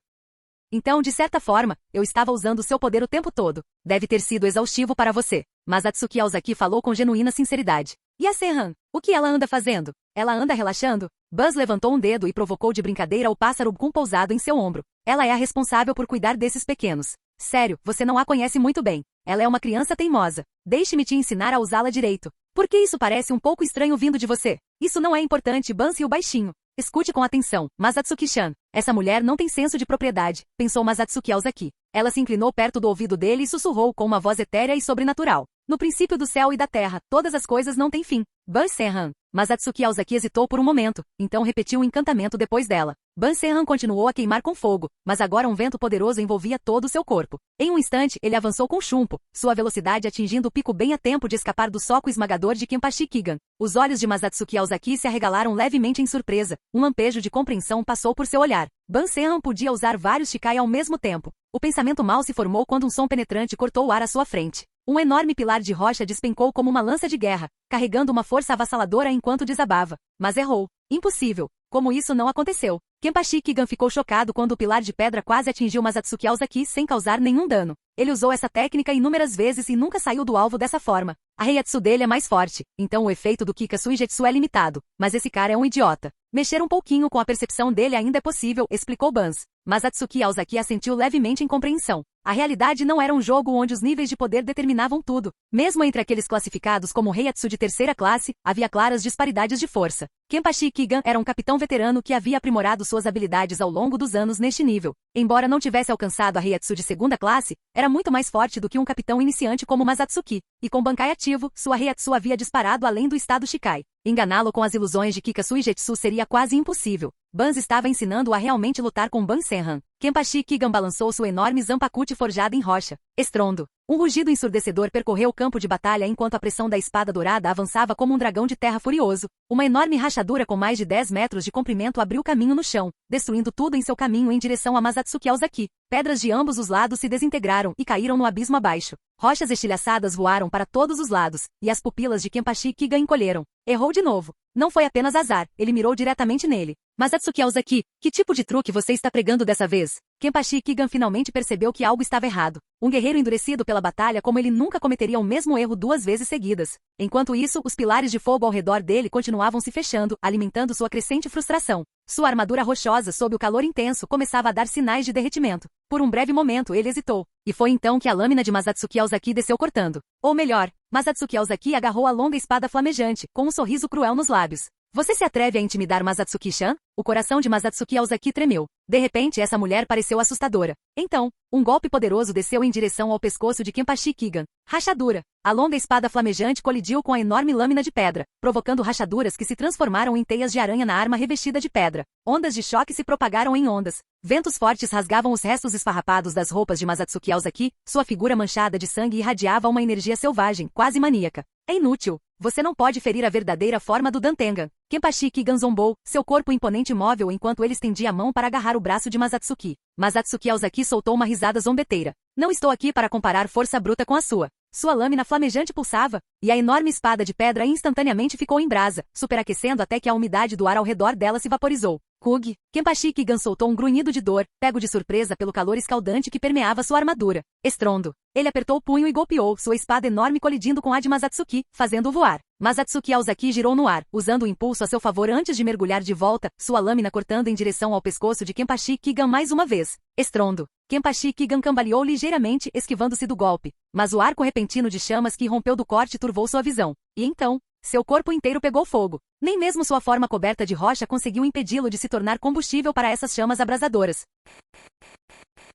Então, de certa forma, eu estava usando seu poder o tempo todo. Deve ter sido exaustivo para você. Mas Atsuki Aozaki falou com genuína sinceridade. E a Senran? O que ela anda fazendo? Ela anda relaxando? Buzz levantou um dedo e provocou de brincadeira o pássaro Gun pousado em seu ombro. Ela é a responsável por cuidar desses pequenos. Sério, você não a conhece muito bem. Ela é uma criança teimosa. Deixe-me te ensinar a usá-la direito. Por que isso parece um pouco estranho vindo de você? Isso não é importante, Bans riu baixinho. Escute com atenção, Masatsuki-chan. Essa mulher não tem senso de propriedade, pensou Masatsuki Aozaki. Ela se inclinou perto do ouvido dele e sussurrou com uma voz etérea e sobrenatural. No princípio do céu e da terra, todas as coisas não têm fim. Ban Senran. Masatsuki Aozaki hesitou por um momento, então repetiu um encantamento depois dela. Ban Senran continuou a queimar com fogo, mas agora um vento poderoso envolvia todo o seu corpo. Em um instante, ele avançou com chumpo, sua velocidade atingindo o pico bem a tempo de escapar do soco esmagador de Kenpachi Kigan. Os olhos de Masatsuki Aozaki se arregalaram levemente em surpresa. Um lampejo de compreensão passou por seu olhar. Ban Senran podia usar vários Shikai ao mesmo tempo. O pensamento mal se formou quando um som penetrante cortou o ar à sua frente. Um enorme pilar de rocha despencou como uma lança de guerra, carregando uma força avassaladora enquanto desabava. Mas errou. Impossível. Como isso não aconteceu? Kenpachi Kigan ficou chocado quando o pilar de pedra quase atingiu Masatsuki Aozaki sem causar nenhum dano. Ele usou essa técnica inúmeras vezes e nunca saiu do alvo dessa forma. A Heiatsu dele é mais forte, então o efeito do Kikasuigetsu é limitado. Mas esse cara é um idiota. Mexer um pouquinho com a percepção dele ainda é possível, explicou Bans. Mas Atsuki Aozaki assentiu levemente em compreensão. A realidade não era um jogo onde os níveis de poder determinavam tudo. Mesmo entre aqueles classificados como Heiatsu de terceira classe, havia claras disparidades de força. Kenpachi Kigan era um capitão veterano que havia aprimorado suas habilidades ao longo dos anos neste nível. Embora não tivesse alcançado a Heiatsu de segunda classe, era muito mais forte do que um capitão iniciante como Masatsuki. E com Bankai ativo, sua Heiatsu havia disparado além do estado Shikai. Enganá-lo com as ilusões de Kikasuigetsu seria quase impossível. Bans estava ensinando-o a realmente lutar com Ban Senran. Kenpachi Kigan balançou sua enorme Zanpakuti forjada em rocha. Estrondo. Um rugido ensurdecedor percorreu o campo de batalha enquanto a pressão da espada dourada avançava como um dragão de terra furioso. Uma enorme rachadura com mais de 10 metros de comprimento abriu caminho no chão, destruindo tudo em seu caminho em direção a Masatsuki Aozaki. Pedras de ambos os lados se desintegraram e caíram no abismo abaixo. Rochas estilhaçadas voaram para todos os lados, e as pupilas de Kenpachi Kigan encolheram. Errou de novo. Não foi apenas azar, ele mirou diretamente nele. Masatsuki Aozaki, que tipo de truque você está pregando dessa vez? Kenpachi Kigan finalmente percebeu que algo estava errado. Um guerreiro endurecido pela batalha como ele nunca cometeria o mesmo erro 2 vezes seguidas. Enquanto isso, os pilares de fogo ao redor dele continuavam se fechando, alimentando sua crescente frustração. Sua armadura rochosa sob o calor intenso começava a dar sinais de derretimento. Por um breve momento ele hesitou. E foi então que a lâmina de Masatsuki Aozaki desceu cortando. Ou melhor, Masatsuki Aozaki agarrou a longa espada flamejante, com um sorriso cruel nos lábios. Você se atreve a intimidar Masatsuki-chan? O coração de Masatsuki Aozaki tremeu. De repente essa mulher pareceu assustadora. Então, um golpe poderoso desceu em direção ao pescoço de Kenpachi Kigan. Rachadura. A longa espada flamejante colidiu com a enorme lâmina de pedra, provocando rachaduras que se transformaram em teias de aranha na arma revestida de pedra. Ondas de choque se propagaram em ondas. Ventos fortes rasgavam os restos esfarrapados das roupas de Masatsuki Aozaki, sua figura manchada de sangue irradiava uma energia selvagem, quase maníaca. É inútil. Você não pode ferir a verdadeira forma do Dantengan. Kenpachi Kigan zombou, seu corpo imponente imóvel enquanto ele estendia a mão para agarrar o braço de Masatsuki. Masatsuki Aozaki soltou uma risada zombeteira. Não estou aqui para comparar força bruta com a sua. Sua lâmina flamejante pulsava, e a enorme espada de pedra instantaneamente ficou em brasa, superaquecendo até que a umidade do ar ao redor dela se vaporizou. Kug. Kenpachi Kigan soltou um grunhido de dor, pego de surpresa pelo calor escaldante que permeava sua armadura. Estrondo. Ele apertou o punho e golpeou, sua espada enorme colidindo com a de Masatsuki, fazendo-o voar. Masatsuki Aozaki girou no ar, usando o impulso a seu favor antes de mergulhar de volta, sua lâmina cortando em direção ao pescoço de Kenpachi Kigan mais uma vez. Estrondo. Kenpachi Kigan cambaleou ligeiramente, esquivando-se do golpe. Mas o arco repentino de chamas que irrompeu do corte turvou sua visão. E então, seu corpo inteiro pegou fogo. Nem mesmo sua forma coberta de rocha conseguiu impedi-lo de se tornar combustível para essas chamas abrasadoras.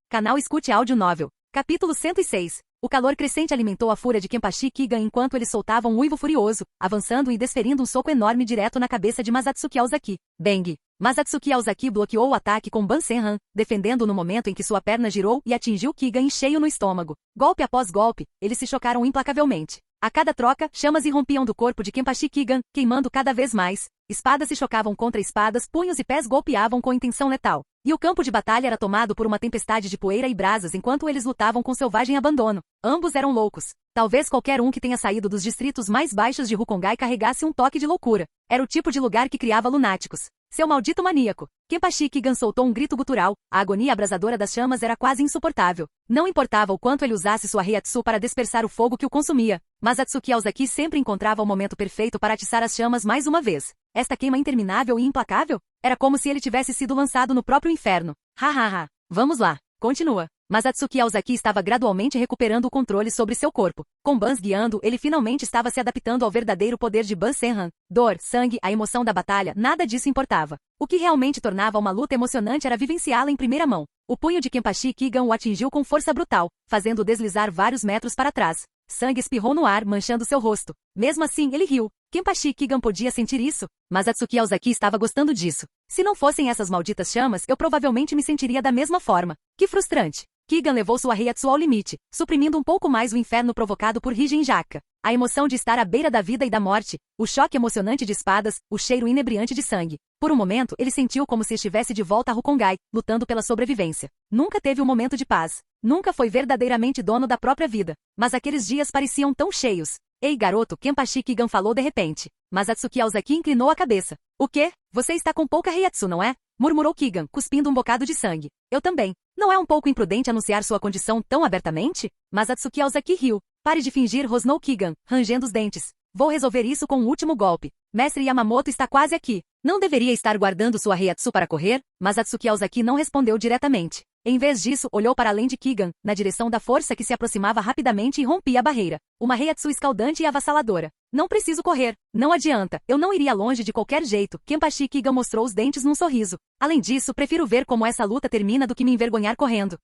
Canal Escute Áudio Novel. Capítulo 106. O calor crescente alimentou a fúria de Kenpachi Kigan enquanto ele soltava um uivo furioso, avançando e desferindo um soco enorme direto na cabeça de Masatsuki Aozaki. Bang! Masatsuki Aozaki bloqueou o ataque com Ban Senran, defendendo no momento em que sua perna girou e atingiu Kigan em cheio no estômago. Golpe após golpe, eles se chocaram implacavelmente. A cada troca, chamas irrompiam do corpo de Kenpachi Kigan, queimando cada vez mais. Espadas se chocavam contra espadas, punhos e pés golpeavam com intenção letal. E o campo de batalha era tomado por uma tempestade de poeira e brasas enquanto eles lutavam com selvagem abandono. Ambos eram loucos. Talvez qualquer um que tenha saído dos distritos mais baixos de Rukongai carregasse um toque de loucura. Era o tipo de lugar que criava lunáticos. Seu maldito maníaco. Kenpachi Kigan soltou um grito gutural. A agonia abrasadora das chamas era quase insuportável. Não importava o quanto ele usasse sua Heiatsu para dispersar o fogo que o consumia. Masatsuki Aozaki sempre encontrava o momento perfeito para atiçar as chamas mais uma vez. Esta queima interminável e implacável? Era como se ele tivesse sido lançado no próprio inferno. Hahaha. Vamos lá. Continua. Masatsuki Aozaki estava gradualmente recuperando o controle sobre seu corpo. Com Bans guiando, ele finalmente estava se adaptando ao verdadeiro poder de Ban Senran. Dor, sangue, a emoção da batalha, nada disso importava. O que realmente tornava uma luta emocionante era vivenciá-la em primeira mão. O punho de Kenpachi Kigan o atingiu com força brutal, fazendo-o deslizar vários metros para trás. Sangue espirrou no ar, manchando seu rosto. Mesmo assim, ele riu. Kenpachi Kigan podia sentir isso, mas Atsuki Aozaki estava gostando disso. Se não fossem essas malditas chamas, eu provavelmente me sentiria da mesma forma. Que frustrante. Kigan levou sua Heiatsu ao limite, suprimindo um pouco mais o inferno provocado por Higen Jaka. A emoção de estar à beira da vida e da morte, o choque emocionante de espadas, o cheiro inebriante de sangue. Por um momento, ele sentiu como se estivesse de volta a Rukongai, lutando pela sobrevivência. Nunca teve um momento de paz. Nunca foi verdadeiramente dono da própria vida. Mas aqueles dias pareciam tão cheios. Ei, garoto, Kenpachi Kigan falou de repente. Mas Atsuki Aozaki inclinou a cabeça. O quê? Você está com pouca Heiatsu, não é? murmurou Kigan, cuspindo um bocado de sangue. Eu também. Não é um pouco imprudente anunciar sua condição tão abertamente? Mas Atsuki Aozaki riu. Pare de fingir, rosnou Kigan, rangendo os dentes. Vou resolver isso com um último golpe. Mestre Yamamoto está quase aqui. Não deveria estar guardando sua Reiatsu para correr? Mas Atsuki Aozaki não respondeu diretamente. Em vez disso, olhou para além de Kigan, na direção da força que se aproximava rapidamente e rompia a barreira. Uma Reiatsu escaldante e avassaladora. Não preciso correr. Não adianta. Eu não iria longe de qualquer jeito. Kenpachi Kigan mostrou os dentes num sorriso. Além disso, prefiro ver como essa luta termina do que me envergonhar correndo.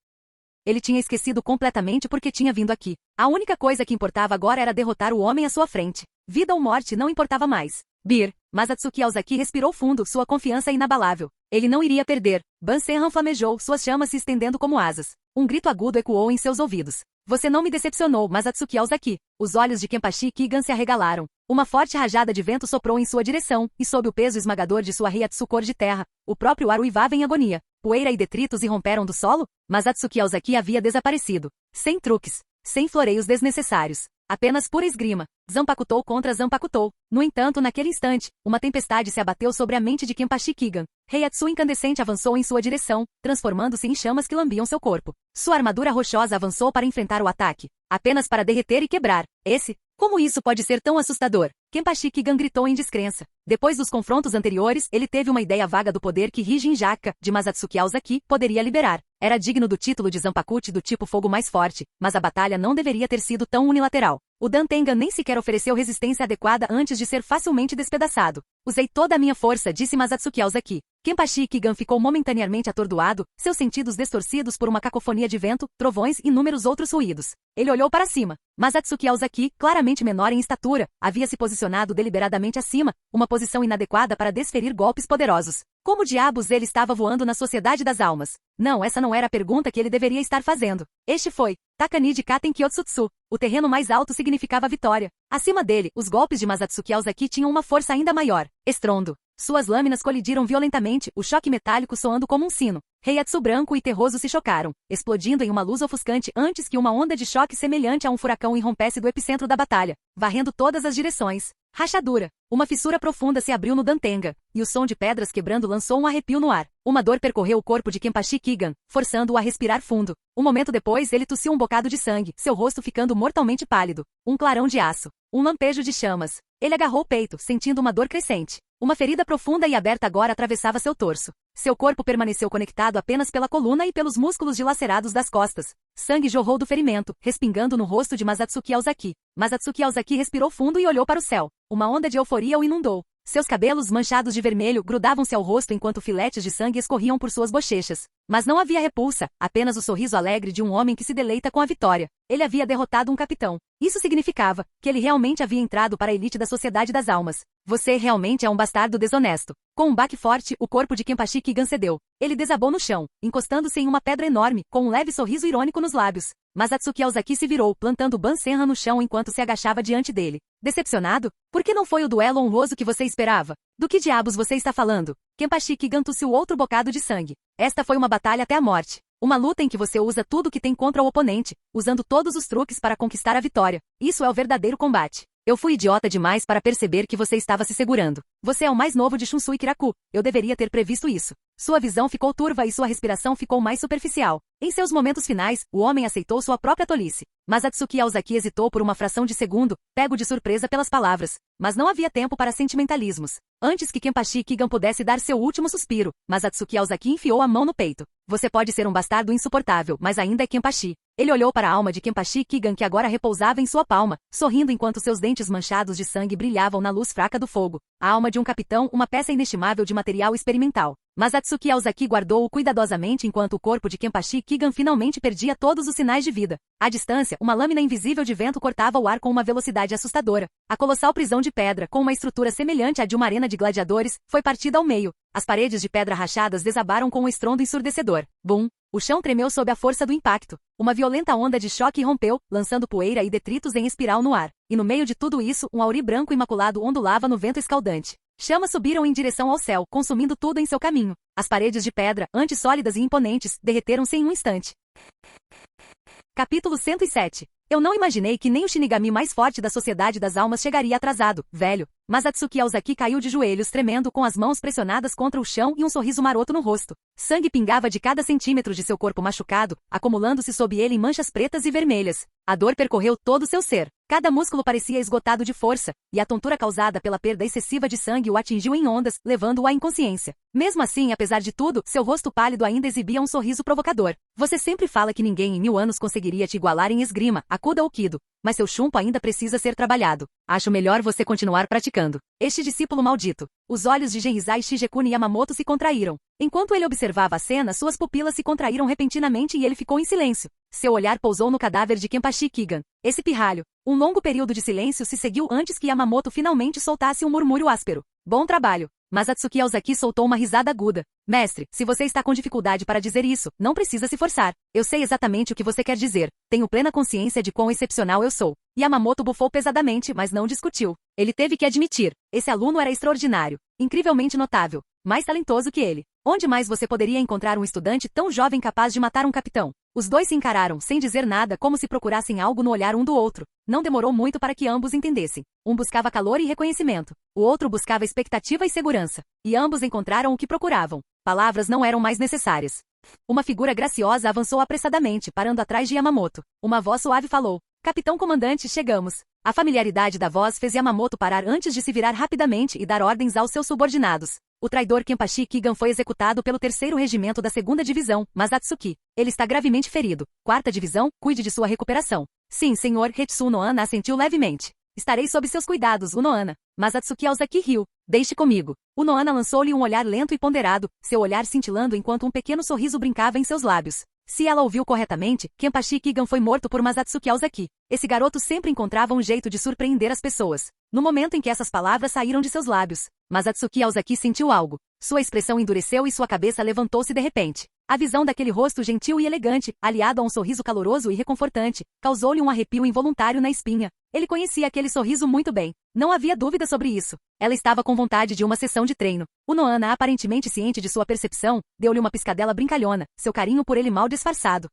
Ele tinha esquecido completamente porque tinha vindo aqui. A única coisa que importava agora era derrotar o homem à sua frente. Vida ou morte não importava mais. Mas Atsuki Aozaki respirou fundo, sua confiança inabalável. Ele não iria perder. Ban Senran flamejou, suas chamas se estendendo como asas. Um grito agudo ecoou em seus ouvidos. Você não me decepcionou, mas Atsuki Aozaki. Os olhos de Kenpachi Kigan se arregalaram. Uma forte rajada de vento soprou em sua direção, e sob o peso esmagador de sua Reiatsu cor de terra, o próprio ar uivava em agonia. Poeira e detritos irromperam do solo, mas Atsuki Aozaki havia desaparecido. Sem truques. Sem floreios desnecessários. Apenas pura esgrima. Zanpakutou contra Zanpakutou. No entanto, naquele instante, uma tempestade se abateu sobre a mente de Kenpachi Kigan. Reiatsu incandescente avançou em sua direção, transformando-se em chamas que lambiam seu corpo. Sua armadura rochosa avançou para enfrentar o ataque. Apenas para derreter e quebrar. Como isso pode ser tão assustador? Kenpachi Kigan gritou em descrença. Depois dos confrontos anteriores, ele teve uma ideia vaga do poder que Hijin Jaka, de Masatsuki Aozaki, poderia liberar. Era digno do título de Zanpakuti do tipo fogo mais forte, mas a batalha não deveria ter sido tão unilateral. O Dan Tengan nem sequer ofereceu resistência adequada antes de ser facilmente despedaçado. Usei toda a minha força, disse Masatsuki Aozaki. Kenpachi Kigan ficou momentaneamente atordoado, seus sentidos distorcidos por uma cacofonia de vento, trovões e inúmeros outros ruídos. Ele olhou para cima. Masatsuki Aozaki, claramente menor em estatura, havia se posicionado deliberadamente acima, uma posição inadequada para desferir golpes poderosos. Como diabos ele estava voando na Sociedade das Almas? Não, essa não era a pergunta que ele deveria estar fazendo. Este foi Takani de Katen Kyotsutsu. O terreno mais alto significava vitória. Acima dele, os golpes de Masatsuki Aozaki tinham uma força ainda maior. Estrondo. Suas lâminas colidiram violentamente, o choque metálico soando como um sino. Reiatsu branco e terroso se chocaram, explodindo em uma luz ofuscante antes que uma onda de choque semelhante a um furacão irrompesse do epicentro da batalha, varrendo todas as direções. Rachadura. Uma fissura profunda se abriu no Dantenga, e o som de pedras quebrando lançou um arrepio no ar. Uma dor percorreu o corpo de Kenpachi Kigan, forçando-o a respirar fundo. Um momento depois, ele tossiu um bocado de sangue, seu rosto ficando mortalmente pálido. Um clarão de aço. Um lampejo de chamas. Ele agarrou o peito, sentindo uma dor crescente. Uma ferida profunda e aberta agora atravessava seu torso. Seu corpo permaneceu conectado apenas pela coluna e pelos músculos dilacerados das costas. Sangue jorrou do ferimento, respingando no rosto de Masatsuki Aozaki. Masatsuki Aozaki respirou fundo e olhou para o céu. Uma onda de euforia o inundou. Seus cabelos manchados de vermelho grudavam-se ao rosto enquanto filetes de sangue escorriam por suas bochechas. Mas não havia repulsa, apenas o sorriso alegre de um homem que se deleita com a vitória. Ele havia derrotado um capitão. Isso significava que ele realmente havia entrado para a elite da Sociedade das Almas. Você realmente é um bastardo desonesto. Com um baque forte, o corpo de Kenpachi Kigan cedeu. Ele desabou no chão, encostando-se em uma pedra enorme, com um leve sorriso irônico nos lábios. Mas Atsuki Aozaki se virou, plantando Ban Senran no chão enquanto se agachava diante dele. Decepcionado? Por que não foi o duelo honroso que você esperava? Do que diabos você está falando? Kenpachi Kigan tossiu outro bocado de sangue. Esta foi uma batalha até a morte. Uma luta em que você usa tudo o que tem contra o oponente, usando todos os truques para conquistar a vitória. Isso é o verdadeiro combate. Eu fui idiota demais para perceber que você estava se segurando. Você é o mais novo de Shunsui Kiraku. Eu deveria ter previsto isso. Sua visão ficou turva e sua respiração ficou mais superficial. Em seus momentos finais, o homem aceitou sua própria tolice. Mas Atsuki Aozaki hesitou por uma fração de segundo, pego de surpresa pelas palavras. Mas não havia tempo para sentimentalismos. Antes que Kenpachi Kigan pudesse dar seu último suspiro, mas Atsuki Aozaki enfiou a mão no peito. Você pode ser um bastardo insuportável, mas ainda é Kenpachi. Ele olhou para a alma de Kenpachi Kigan que agora repousava em sua palma, sorrindo enquanto seus dentes manchados de sangue brilhavam na luz fraca do fogo. A alma de um capitão, uma peça inestimável de material experimental. Mas Atsuki Aozaki guardou-o cuidadosamente enquanto o corpo de Kenpachi Kigan finalmente perdia todos os sinais de vida. À distância, uma lâmina invisível de vento cortava o ar com uma velocidade assustadora. A colossal prisão de pedra, com uma estrutura semelhante à de uma arena de gladiadores, foi partida ao meio. As paredes de pedra rachadas desabaram com um estrondo ensurdecedor. Bum! O chão tremeu sob a força do impacto. Uma violenta onda de choque rompeu, lançando poeira e detritos em espiral no ar. E no meio de tudo isso, um auri branco imaculado ondulava no vento escaldante. Chamas subiram em direção ao céu, consumindo tudo em seu caminho. As paredes de pedra, antes sólidas e imponentes, derreteram-se em um instante. Capítulo 107. Eu não imaginei que nem o Shinigami mais forte da Sociedade das Almas chegaria atrasado, velho. Masatsuki Aozaki caiu de joelhos tremendo com as mãos pressionadas contra o chão e um sorriso maroto no rosto. Sangue pingava de cada centímetro de seu corpo machucado, acumulando-se sob ele em manchas pretas e vermelhas. A dor percorreu todo o seu ser. Cada músculo parecia esgotado de força, e a tontura causada pela perda excessiva de sangue o atingiu em ondas, levando-o à inconsciência. Mesmo assim, apesar de tudo, seu rosto pálido ainda exibia um sorriso provocador. Você sempre fala que ninguém em 1000 anos conseguiria te igualar em esgrima, Akuda ou Kido, mas seu chumpo ainda precisa ser trabalhado. Acho melhor você continuar praticando. Este discípulo maldito. Os olhos de Genrizai Shigekuni Yamamoto se contraíram. Enquanto ele observava a cena, suas pupilas se contraíram repentinamente e ele ficou em silêncio. Seu olhar pousou no cadáver de Kenpachi Kigan. Esse pirralho. Um longo período de silêncio se seguiu antes que Yamamoto finalmente soltasse um murmúrio áspero. Bom trabalho. Masatsuki Aozaki soltou uma risada aguda. Mestre, se você está com dificuldade para dizer isso, não precisa se forçar. Eu sei exatamente o que você quer dizer. Tenho plena consciência de quão excepcional eu sou. Yamamoto bufou pesadamente, mas não discutiu. Ele teve que admitir. Esse aluno era extraordinário. Incrivelmente notável. Mais talentoso que ele. Onde mais você poderia encontrar um estudante tão jovem capaz de matar um capitão? Os dois se encararam, sem dizer nada, como se procurassem algo no olhar um do outro. Não demorou muito para que ambos entendessem. Um buscava calor e reconhecimento. O outro buscava expectativa e segurança. E ambos encontraram o que procuravam. Palavras não eram mais necessárias. Uma figura graciosa avançou apressadamente, parando atrás de Yamamoto. Uma voz suave falou. Capitão comandante, chegamos. A familiaridade da voz fez Yamamoto parar antes de se virar rapidamente e dar ordens aos seus subordinados. O traidor Kenpachi Kigan foi executado pelo 3º Regimento da 2ª Divisão, Masatsuki. Ele está gravemente ferido. 4ª Divisão, cuide de sua recuperação. Sim, senhor. Hetsu Nohana assentiu levemente. Estarei sob seus cuidados, Nohana. Masatsuki Aozaki riu. Deixe comigo. O Nohana lançou-lhe um olhar lento e ponderado, seu olhar cintilando enquanto um pequeno sorriso brincava em seus lábios. Se ela ouviu corretamente, Kenpachi Kigan foi morto por Masatsuki Aozaki. Esse garoto sempre encontrava um jeito de surpreender as pessoas. No momento em que essas palavras saíram de seus lábios, Masatsuki Aozaki sentiu algo. Sua expressão endureceu e sua cabeça levantou-se de repente. A visão daquele rosto gentil e elegante, aliado a um sorriso caloroso e reconfortante, causou-lhe um arrepio involuntário na espinha. Ele conhecia aquele sorriso muito bem. Não havia dúvida sobre isso. Ela estava com vontade de uma sessão de treino. O Nohana, aparentemente ciente de sua percepção, deu-lhe uma piscadela brincalhona, seu carinho por ele mal disfarçado.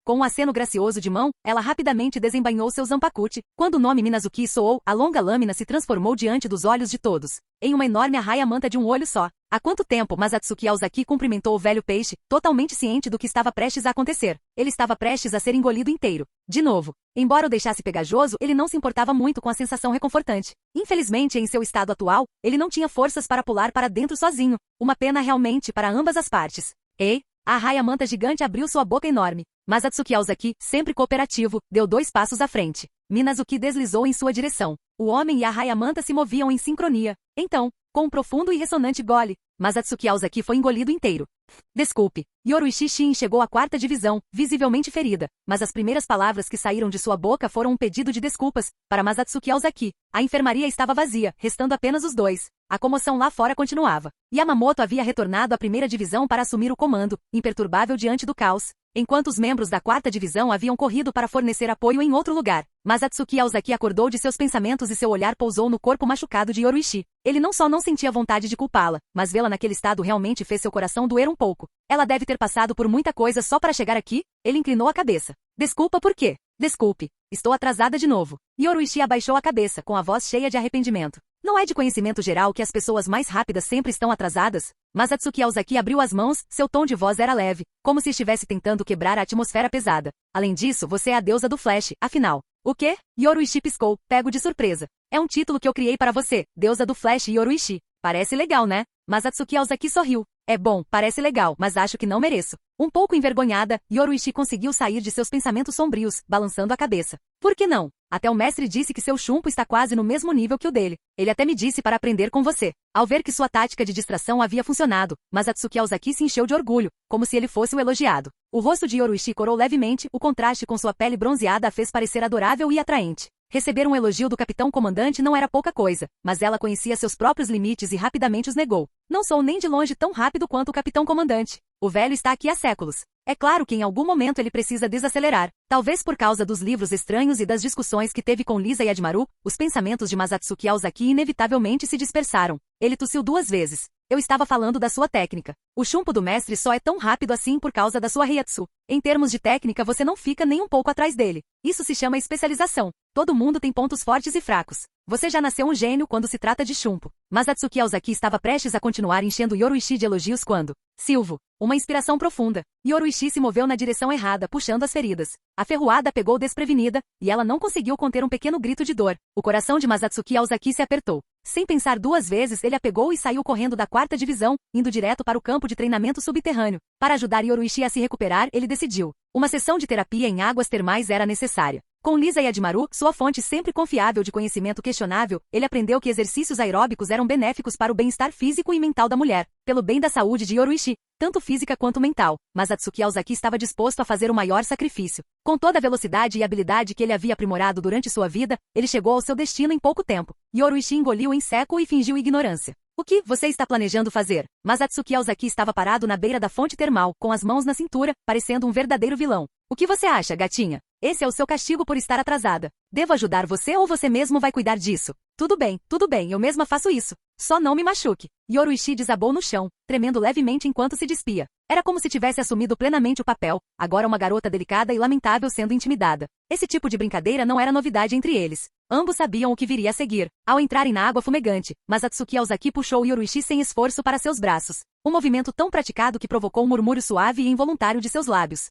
Com um aceno gracioso de mão, ela rapidamente desembainhou seu zanpakuti. Quando o nome Minazuki soou, a longa lâmina se transformou diante dos olhos de todos, em uma enorme arraia-manta de um olho só. Há quanto tempo Masatsuki Aozaki cumprimentou o velho peixe, totalmente ciente do que estava prestes a acontecer. Ele estava prestes a ser engolido inteiro. De novo. Embora o deixasse pegajoso, ele não se importava muito com a sensação reconfortante. Infelizmente, em seu estado atual, ele não tinha forças para pular para dentro sozinho. Uma pena realmente para ambas as partes. Ei! A arraia-manta gigante abriu sua boca enorme. Masatsuki Aozaki, sempre cooperativo, deu 2 passos à frente. Minazuki deslizou em sua direção. O homem e a arraia-manta se moviam em sincronia. Então, com um profundo e ressonante gole, Masatsuki Aozaki foi engolido inteiro. Desculpe. Yoruichi Shin chegou à 4ª divisão, visivelmente ferida, mas as primeiras palavras que saíram de sua boca foram um pedido de desculpas, para Masatsuki Aozaki. A enfermaria estava vazia, restando apenas os dois. A comoção lá fora continuava. Yamamoto havia retornado à 1ª divisão para assumir o comando, imperturbável diante do caos, enquanto os membros da 4ª divisão haviam corrido para fornecer apoio em outro lugar. Masatsuki Aozaki acordou de seus pensamentos e seu olhar pousou no corpo machucado de Yoruichi. Ele não só não sentia vontade de culpá-la, mas vê-la naquele estado realmente fez seu coração doer um pouco. Ela deve ter passado por muita coisa só para chegar aqui? Ele inclinou a cabeça. Desculpa por quê? Desculpe. Estou atrasada de novo. Yoruichi abaixou a cabeça, com a voz cheia de arrependimento. Não é de conhecimento geral que as pessoas mais rápidas sempre estão atrasadas? Masatsuki Aozaki abriu as mãos, seu tom de voz era leve, como se estivesse tentando quebrar a atmosfera pesada. Além disso, você é a deusa do Flash, afinal. O quê? Yoruichi piscou, pego de surpresa. É um título que eu criei para você, deusa do Flash Yoruichi. Parece legal, né? Masatsuki Aozaki sorriu. É bom, parece legal, mas acho que não mereço. Um pouco envergonhada, Yoruichi conseguiu sair de seus pensamentos sombrios, balançando a cabeça. Por que não? Até o mestre disse que seu chumpo está quase no mesmo nível que o dele. Ele até me disse para aprender com você. Ao ver que sua tática de distração havia funcionado, Masatsuki Aozaki se encheu de orgulho, como se ele fosse o elogiado. O rosto de Yoruichi corou levemente, o contraste com sua pele bronzeada a fez parecer adorável e atraente. Receber um elogio do capitão comandante não era pouca coisa, mas ela conhecia seus próprios limites e rapidamente os negou. Não sou nem de longe tão rápido quanto o capitão comandante. O velho está aqui há séculos. É claro que em algum momento ele precisa desacelerar. Talvez por causa dos livros estranhos e das discussões que teve com Lisa e Admaru, os pensamentos de Masatsuki Aozaki inevitavelmente se dispersaram. Ele tossiu 2 vezes. Eu estava falando da sua técnica. O chumpo do mestre só é tão rápido assim por causa da sua Reiatsu. Em termos de técnica você não fica nem um pouco atrás dele. Isso se chama especialização. Todo mundo tem pontos fortes e fracos. Você já nasceu um gênio quando se trata de chumpo. Mas Atsuki Aozaki estava prestes a continuar enchendo Yoruichi de elogios quando... Silvo. Uma inspiração profunda. Yoruichi se moveu na direção errada, puxando as feridas. A ferroada pegou desprevenida, e ela não conseguiu conter um pequeno grito de dor. O coração de Masatsuki Aozaki se apertou. Sem pensar duas vezes, ele a pegou e saiu correndo da 4ª divisão, indo direto para o campo de treinamento subterrâneo. Para ajudar Yoruichi a se recuperar, ele decidiu. Uma sessão de terapia em águas termais era necessária. Com Lisa Yadimaru, sua fonte sempre confiável de conhecimento questionável, ele aprendeu que exercícios aeróbicos eram benéficos para o bem-estar físico e mental da mulher, pelo bem da saúde de Yoruichi, tanto física quanto mental. Mas Atsuki Aozaki estava disposto a fazer o maior sacrifício. Com toda a velocidade e habilidade que ele havia aprimorado durante sua vida, ele chegou ao seu destino em pouco tempo. Yoruichi engoliu em seco e fingiu ignorância. O que você está planejando fazer? Mas Atsuki Aozaki estava parado na beira da fonte termal, com as mãos na cintura, parecendo um verdadeiro vilão. O que você acha, gatinha? Esse é o seu castigo por estar atrasada. Devo ajudar você ou você mesmo vai cuidar disso? Tudo bem, eu mesma faço isso. Só não me machuque. Yoruichi desabou no chão, tremendo levemente enquanto se despia. Era como se tivesse assumido plenamente o papel, agora uma garota delicada e lamentável sendo intimidada. Esse tipo de brincadeira não era novidade entre eles. Ambos sabiam o que viria a seguir. Ao entrarem na água fumegante, Masatsuki Aozaki puxou Yoruichi sem esforço para seus braços. Um movimento tão praticado que provocou um murmúrio suave e involuntário de seus lábios.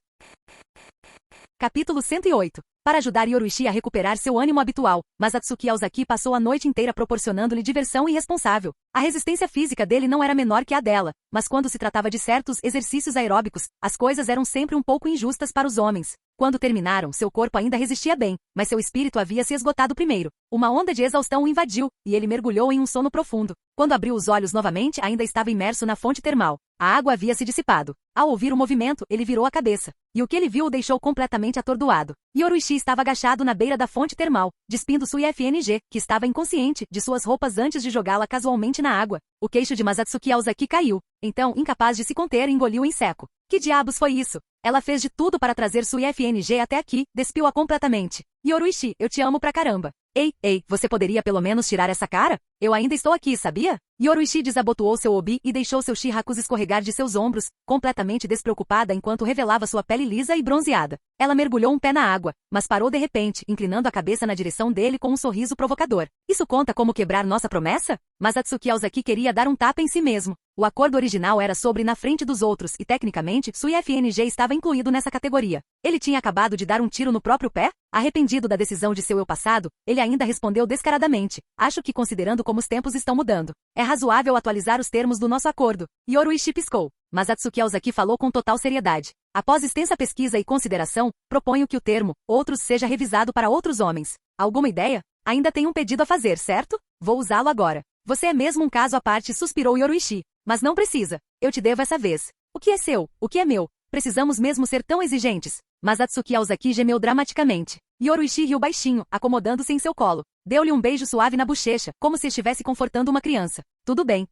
Capítulo 108. Para ajudar Yoruichi a recuperar seu ânimo habitual, Masatsuki Aozaki passou a noite inteira proporcionando-lhe diversão irresponsável. A resistência física dele não era menor que a dela, mas quando se tratava de certos exercícios aeróbicos, as coisas eram sempre um pouco injustas para os homens. Quando terminaram, seu corpo ainda resistia bem, mas seu espírito havia se esgotado primeiro. Uma onda de exaustão o invadiu, e ele mergulhou em um sono profundo. Quando abriu os olhos novamente, ainda estava imerso na fonte termal. A água havia se dissipado. Ao ouvir o movimento, ele virou a cabeça. E o que ele viu o deixou completamente atordoado. Yoruichi estava agachado na beira da fonte termal, despindo sua IFNG, que estava inconsciente, de suas roupas antes de jogá-la casualmente na água. O queixo de Masatsuki Aozaki caiu. Então, incapaz de se conter, engoliu em seco. Que diabos foi isso? Ela fez de tudo para trazer sua IFNG até aqui, despiu-a completamente. Yoruichi, eu te amo pra caramba. Ei, você poderia pelo menos tirar essa cara? Eu ainda estou aqui, sabia? Yoruichi desabotoou seu obi e deixou seu shirakus escorregar de seus ombros, completamente despreocupada enquanto revelava sua pele lisa e bronzeada. Ela mergulhou um pé na água, mas parou de repente, inclinando a cabeça na direção dele com um sorriso provocador. Isso conta como quebrar nossa promessa? Mas Atsuki Aozaki queria dar um tapa em si mesmo. O acordo original era sobre na frente dos outros e, tecnicamente, sua IFNG estava incluído nessa categoria. Ele tinha acabado de dar um tiro no próprio pé? Arrependido da decisão de seu eu passado, ele ainda respondeu descaradamente. Acho que considerando como os tempos estão mudando, é razoável atualizar os termos do nosso acordo. Yoruichi piscou. Mas Atsuki Aozaki falou com total seriedade. Após extensa pesquisa e consideração, proponho que o termo outros seja revisado para outros homens. Alguma ideia? Ainda tem um pedido a fazer, certo? Vou usá-lo agora. Você é mesmo um caso à parte, suspirou Yoruichi. Mas não precisa. Eu te devo essa vez. O que é seu? O que é meu? Precisamos mesmo ser tão exigentes? Mas Atsuki Aozaki gemeu dramaticamente. Yoruichi riu baixinho, acomodando-se em seu colo. Deu-lhe um beijo suave na bochecha, como se estivesse confortando uma criança. Tudo bem.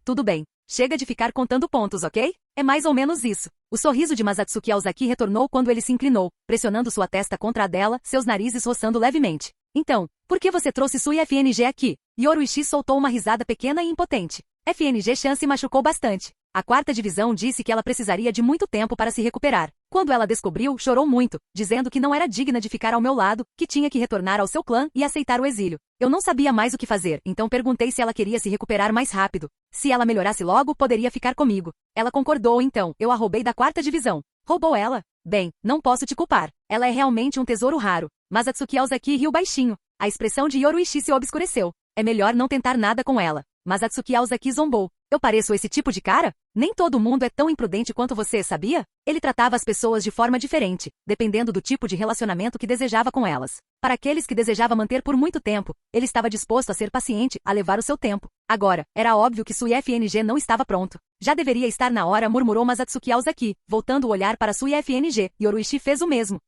Chega de ficar contando pontos, ok? É mais ou menos isso. O sorriso de Masatsuki Aozaki retornou quando ele se inclinou, pressionando sua testa contra a dela, seus narizes roçando levemente. Então, por que você trouxe sua IFNG aqui? Yoruichi soltou uma risada pequena e impotente. FNG Chan se machucou bastante. A 4ª divisão disse que ela precisaria de muito tempo para se recuperar. Quando ela descobriu, chorou muito, dizendo que não era digna de ficar ao meu lado, que tinha que retornar ao seu clã e aceitar o exílio. Eu não sabia mais o que fazer, então perguntei se ela queria se recuperar mais rápido. Se ela melhorasse logo, poderia ficar comigo. Ela concordou, então, eu a roubei da 4ª divisão. Roubou ela? Bem, não posso te culpar. Ela é realmente um tesouro raro. Mas Atsuki Aozaki riu baixinho. A expressão de Yoruichi se obscureceu. É melhor não tentar nada com ela. Mas Atsuki Aozaki zombou. Eu pareço esse tipo de cara? Nem todo mundo é tão imprudente quanto você, sabia? Ele tratava as pessoas de forma diferente, dependendo do tipo de relacionamento que desejava com elas. Para aqueles que desejava manter por muito tempo, ele estava disposto a ser paciente, a levar o seu tempo. Agora, era óbvio que sua IFNG não estava pronto. Já deveria estar na hora, murmurou Masatsuki Aozaki, voltando o olhar para sua IFNG. Yoruichi fez o mesmo.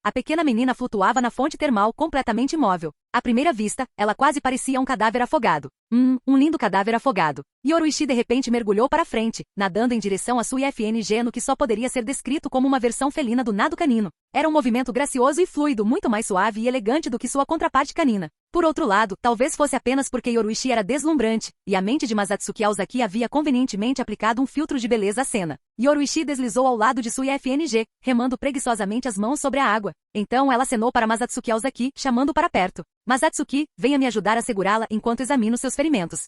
A pequena menina flutuava na fonte termal completamente imóvel. À primeira vista, ela quase parecia um cadáver afogado. Um lindo cadáver afogado. Yoruichi de repente mergulhou para frente, nadando em direção a sua IFNG no que só poderia ser descrito como uma versão felina do nado canino. Era um movimento gracioso e fluido, muito mais suave e elegante do que sua contraparte canina. Por outro lado, talvez fosse apenas porque Yoruichi era deslumbrante, e a mente de Masatsuki Aozaki havia convenientemente aplicado um filtro de beleza à cena. Yoruichi deslizou ao lado de sua IFNG, remando preguiçosamente as mãos sobre a água. Então ela acenou para Masatsuki Aozaki, chamando para perto. Masatsuki, venha me ajudar a segurá-la enquanto examino seus ferimentos.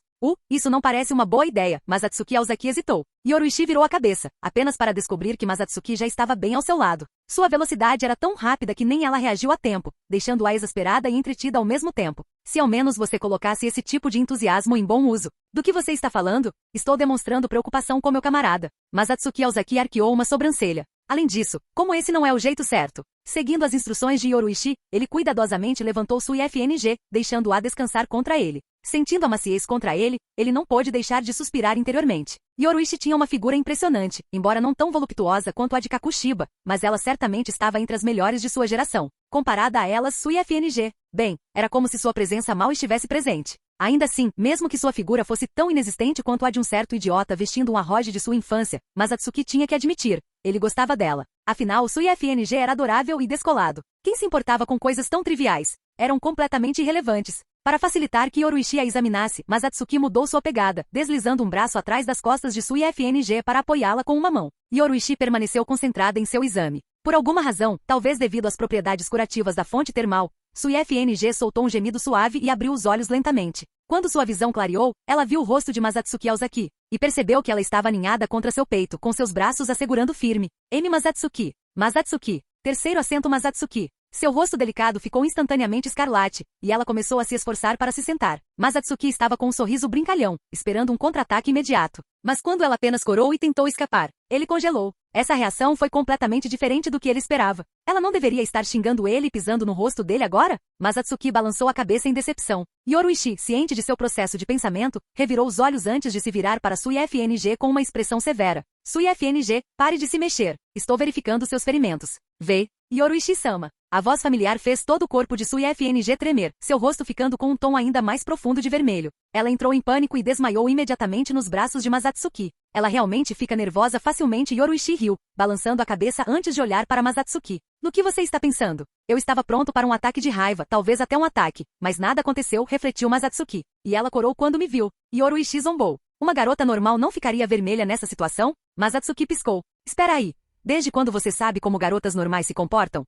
Isso não parece uma boa ideia, Masatsuki Aozaki hesitou. Yoruichi virou a cabeça, apenas para descobrir que Masatsuki já estava bem ao seu lado. Sua velocidade era tão rápida que nem ela reagiu a tempo, deixando-a exasperada e entretida ao mesmo tempo. Se ao menos você colocasse esse tipo de entusiasmo em bom uso. Do que você está falando? Estou demonstrando preocupação com meu camarada. Masatsuki Aozaki arqueou uma sobrancelha. Além disso, como esse não é o jeito certo? Seguindo as instruções de Yoruichi, ele cuidadosamente levantou sua IFNG, deixando-a descansar contra ele. Sentindo a maciez contra ele, ele não pôde deixar de suspirar interiormente. Yoruichi tinha uma figura impressionante, embora não tão voluptuosa quanto a de Kakushiba, mas ela certamente estava entre as melhores de sua geração. Comparada a elas, sua IFNG, bem, era como se sua presença mal estivesse presente. Ainda assim, mesmo que sua figura fosse tão inexistente quanto a de um certo idiota vestindo um arrojo de sua infância, Masatsuki tinha que admitir, ele gostava dela. Afinal, sua IFNG era adorável e descolado. Quem se importava com coisas tão triviais? Eram completamente irrelevantes. Para facilitar que Yoruichi a examinasse, Masatsuki mudou sua pegada, deslizando um braço atrás das costas de sua IFNG para apoiá-la com uma mão. Yoruichi permaneceu concentrada em seu exame. Por alguma razão, talvez devido às propriedades curativas da fonte termal, sua IFNG soltou um gemido suave e abriu os olhos lentamente. Quando sua visão clareou, ela viu o rosto de Masatsuki Aozaki, e percebeu que ela estava aninhada contra seu peito, com seus braços a segurando firme. M. Masatsuki. Masatsuki. Terceiro acento Masatsuki. Seu rosto delicado ficou instantaneamente escarlate, e ela começou a se esforçar para se sentar. Masatsuki estava com um sorriso brincalhão, esperando um contra-ataque imediato. Mas quando ela apenas corou e tentou escapar, ele congelou. Essa reação foi completamente diferente do que ele esperava. Ela não deveria estar xingando ele e pisando no rosto dele agora? Masatsuki balançou a cabeça em decepção. Yoruichi, ciente de seu processo de pensamento, revirou os olhos antes de se virar para sua IFNG com uma expressão severa. Sua IFNG, pare de se mexer. Estou verificando seus ferimentos. Vê. Yoruichi-sama. A voz familiar fez todo o corpo de sua IFNG tremer, seu rosto ficando com um tom ainda mais profundo de vermelho. Ela entrou em pânico e desmaiou imediatamente nos braços de Masatsuki. Ela realmente fica nervosa facilmente. Yoruichi riu, balançando a cabeça antes de olhar para Masatsuki. No que você está pensando? Eu estava pronto para um ataque de raiva, talvez até um ataque, mas nada aconteceu, refletiu Masatsuki. E ela corou quando me viu. Yoruichi zombou. Uma garota normal não ficaria vermelha nessa situação? Masatsuki piscou. Espera aí. Desde quando você sabe como garotas normais se comportam?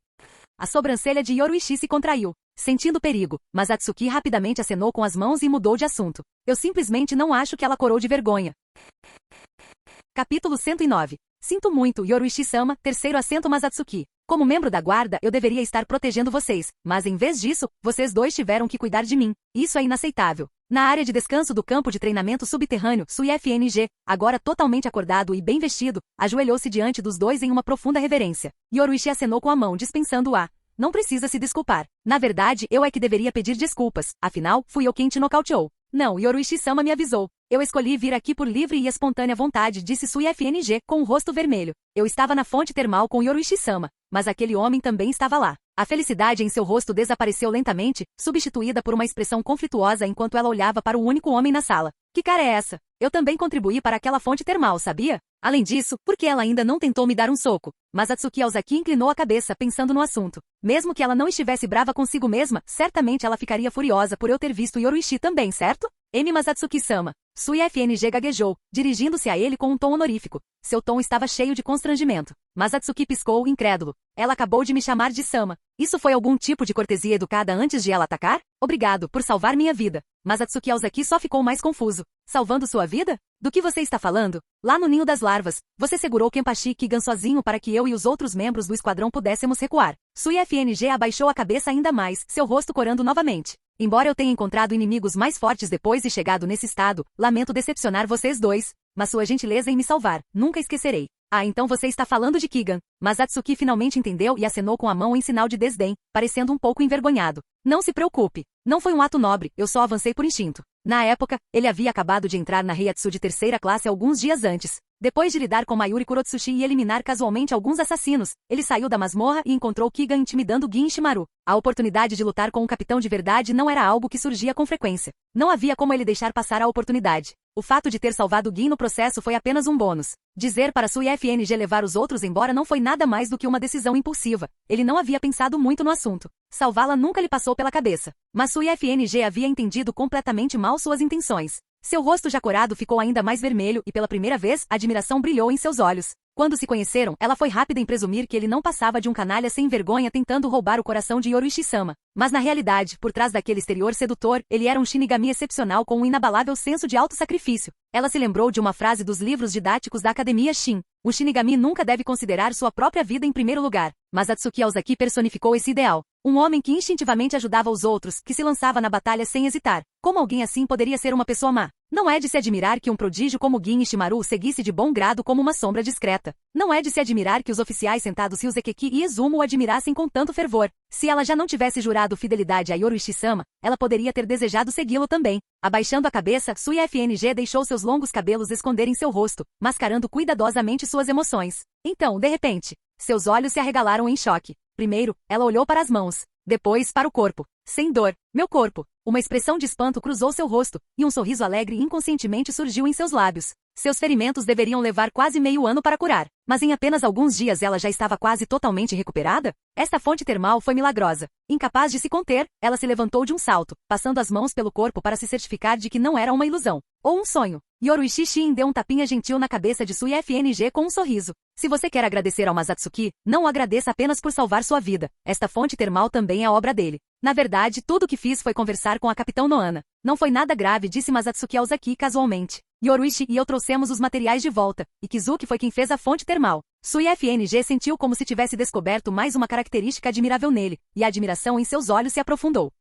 A sobrancelha de Yoruichi se contraiu. Sentindo perigo, Masatsuki rapidamente acenou com as mãos e mudou de assunto. Eu simplesmente não acho que ela corou de vergonha. Capítulo 109. Sinto muito, Yoruichi-sama, terceiro acento Masatsuki. Como membro da guarda, eu deveria estar protegendo vocês, mas em vez disso, vocês dois tiveram que cuidar de mim. Isso é inaceitável. Na área de descanso do campo de treinamento subterrâneo, sua IFNG, agora totalmente acordado e bem vestido, ajoelhou-se diante dos dois em uma profunda reverência. Yoruichi acenou com a mão, dispensando-a. Não precisa se desculpar. Na verdade, eu é que deveria pedir desculpas, afinal, fui eu quem te nocauteou. Não, Yoruichi-sama me avisou. Eu escolhi vir aqui por livre e espontânea vontade, disse sua IFNG, com o rosto vermelho. Eu estava na fonte termal com Yoruichi-sama, mas aquele homem também estava lá. A felicidade em seu rosto desapareceu lentamente, substituída por uma expressão conflituosa enquanto ela olhava para o único homem na sala. Que cara é essa? Eu também contribuí para aquela fonte termal, sabia? Além disso, por que ela ainda não tentou me dar um soco? Masatsuki Aozaki inclinou a cabeça pensando no assunto. Mesmo que ela não estivesse brava consigo mesma, certamente ela ficaria furiosa por eu ter visto Yoruichi também, certo? M. Masatsuki-sama. Sua IFNG gaguejou, dirigindo-se a ele com um tom honorífico. Seu tom estava cheio de constrangimento. Masatsuki piscou, incrédulo. Ela acabou de me chamar de Sama. Isso foi algum tipo de cortesia educada antes de ela atacar? Obrigado por salvar minha vida. Masatsuki Aozaki só ficou mais confuso. Salvando sua vida? Do que você está falando? Lá no ninho das larvas, você segurou Kenpachi Kigan sozinho para que eu e os outros membros do esquadrão pudéssemos recuar. Sua IFNG abaixou a cabeça ainda mais, seu rosto corando novamente. Embora eu tenha encontrado inimigos mais fortes depois de chegado nesse estado, lamento decepcionar vocês dois. Mas sua gentileza em me salvar, nunca esquecerei. Ah, então você está falando de Kigan. Masatsuki finalmente entendeu e acenou com a mão em sinal de desdém, parecendo um pouco envergonhado. Não se preocupe. Não foi um ato nobre, eu só avancei por instinto. Na época, ele havia acabado de entrar na Heiatsu de terceira classe alguns dias antes. Depois de lidar com Mayuri Kurotsushi e eliminar casualmente alguns assassinos, ele saiu da masmorra e encontrou Kiga intimidando Gin Shimaru. A oportunidade de lutar com um capitão de verdade não era algo que surgia com frequência. Não havia como ele deixar passar a oportunidade. O fato de ter salvado Gin no processo foi apenas um bônus. Dizer para Sui FNG levar os outros embora não foi nada mais do que uma decisão impulsiva. Ele não havia pensado muito no assunto. Salvá-la nunca lhe passou pela cabeça. Mas Sui FNG havia entendido completamente mal suas intenções. Seu rosto já corado ficou ainda mais vermelho e pela primeira vez, a admiração brilhou em seus olhos. Quando se conheceram, ela foi rápida em presumir que ele não passava de um canalha sem vergonha tentando roubar o coração de Yoruichi-sama. Mas na realidade, por trás daquele exterior sedutor, ele era um Shinigami excepcional com um inabalável senso de autossacrifício. Ela se lembrou de uma frase dos livros didáticos da Academia Shin. O Shinigami nunca deve considerar sua própria vida em primeiro lugar. Mas Atsuki Aozaki personificou esse ideal. Um homem que instintivamente ajudava os outros, que se lançava na batalha sem hesitar. Como alguém assim poderia ser uma pessoa má? Não é de se admirar que um prodígio como Gin Ishimaru seguisse de bom grado como uma sombra discreta. Não é de se admirar que os oficiais sentados Ryuzeki e Izumo o admirassem com tanto fervor. Se ela já não tivesse jurado fidelidade a Yoruichi-sama, ela poderia ter desejado segui-lo também. Abaixando a cabeça, Sui FNG deixou seus longos cabelos esconderem seu rosto, mascarando cuidadosamente suas emoções. Então, de repente, seus olhos se arregalaram em choque. Primeiro, ela olhou para as mãos. Depois, para o corpo. Sem dor. Meu corpo. Uma expressão de espanto cruzou seu rosto, e um sorriso alegre inconscientemente surgiu em seus lábios. Seus ferimentos deveriam levar quase meio ano para curar, mas em apenas alguns dias ela já estava quase totalmente recuperada? Esta fonte termal foi milagrosa. Incapaz de se conter, ela se levantou de um salto, passando as mãos pelo corpo para se certificar de que não era uma ilusão. Ou um sonho. Yoruichi Shin deu um tapinha gentil na cabeça de Sui FNG com um sorriso. Se você quer agradecer ao Masatsuki, não o agradeça apenas por salvar sua vida. Esta fonte termal também é obra dele. Na verdade, tudo o que fiz foi conversar com a Capitão Noana. Não foi nada grave, disse Masatsuki Aozaki casualmente. Yoruichi e eu trouxemos os materiais de volta, e Kizuki foi quem fez a fonte termal. Sui FNG sentiu como se tivesse descoberto mais uma característica admirável nele, e a admiração em seus olhos se aprofundou.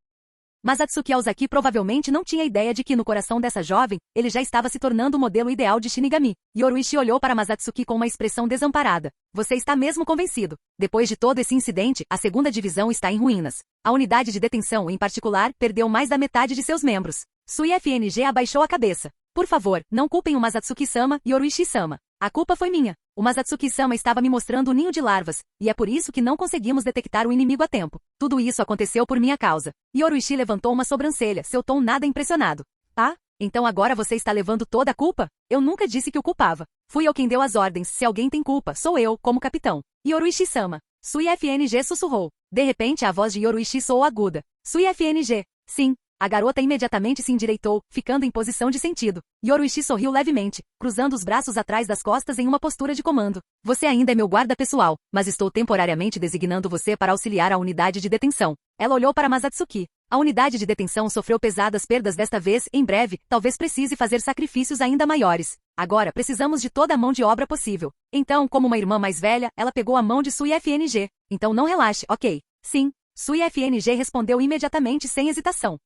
Mas Atsuki Aozaki provavelmente não tinha ideia de que no coração dessa jovem, ele já estava se tornando o modelo ideal de Shinigami. Yoruichi olhou para Masatsuki com uma expressão desamparada. Você está mesmo convencido? Depois de todo esse incidente, a segunda divisão está em ruínas. A unidade de detenção, em particular, perdeu mais da metade de seus membros. Sui FNG abaixou a cabeça. Por favor, não culpem o Masatsuki-sama e Yoruichi-sama. A culpa foi minha. O Masatsuki-sama estava me mostrando o ninho de larvas, e é por isso que não conseguimos detectar o inimigo a tempo. Tudo isso aconteceu por minha causa. Yoruichi levantou uma sobrancelha, seu tom nada impressionado. Ah? Então agora você está levando toda a culpa? Eu nunca disse que o culpava. Fui eu quem deu as ordens, se alguém tem culpa, sou eu, como capitão. Yoruichi-sama. Sui FNG sussurrou. De repente a voz de Yoruichi soou aguda. Sui FNG. Sim. A garota imediatamente se endireitou, ficando em posição de sentido. Yoruichi sorriu levemente, cruzando os braços atrás das costas em uma postura de comando. Você ainda é meu guarda pessoal, mas estou temporariamente designando você para auxiliar a unidade de detenção. Ela olhou para Masatsuki. A unidade de detenção sofreu pesadas perdas desta vez, em breve, talvez precise fazer sacrifícios ainda maiores. Agora, precisamos de toda a mão de obra possível. Então, como uma irmã mais velha, ela pegou a mão de Sui FNG. Então não relaxe, ok? Sim. Sui FNG respondeu imediatamente sem hesitação.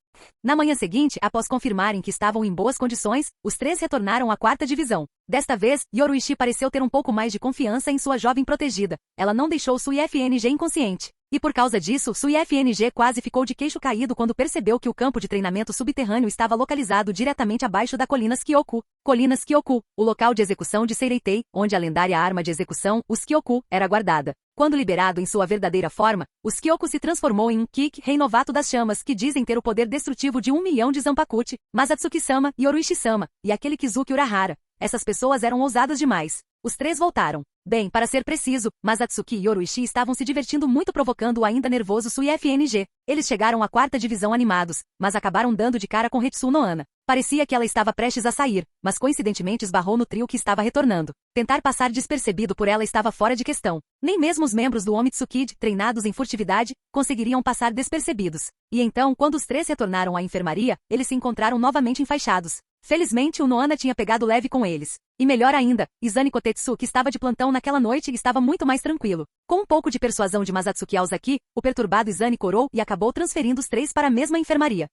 Na manhã seguinte, após confirmarem que estavam em boas condições, os três retornaram à quarta divisão. Desta vez, Yoruichi pareceu ter um pouco mais de confiança em sua jovem protegida. Ela não deixou Sui FNG inconsciente. E por causa disso, Sui FNG quase ficou de queixo caído quando percebeu que o campo de treinamento subterrâneo estava localizado diretamente abaixo da Colinas Kyoku. Colinas Kyoku, o local de execução de Seireitei, onde a lendária arma de execução, os Kyoku, era guardada. Quando liberado em sua verdadeira forma, os Kyoku se transformou em um Kik, rei novato das chamas, que dizem ter o poder destrutivo de 1 milhão de Zanpakuti, Masatsuki-sama e Yoruichi-sama, e aquele Kizuki Urahara. Essas pessoas eram ousadas demais. Os três voltaram. Bem, para ser preciso, Masatsuki e Yoruichi estavam se divertindo muito provocando o ainda nervoso Sui FNG. Eles chegaram à quarta divisão animados, mas acabaram dando de cara com Hetsu Noana. Parecia que ela estava prestes a sair, mas coincidentemente esbarrou no trio que estava retornando. Tentar passar despercebido por ela estava fora de questão. Nem mesmo os membros do Omitsu Kid, treinados em furtividade, conseguiriam passar despercebidos. E então, quando os três retornaram à enfermaria, eles se encontraram novamente enfaixados. Felizmente, o Noana tinha pegado leve com eles. E melhor ainda, Izani Kotetsu, que estava de plantão naquela noite, estava muito mais tranquilo. Com um pouco de persuasão de Masatsuki Aozaki, o perturbado Izani corou e acabou transferindo os três para a mesma enfermaria.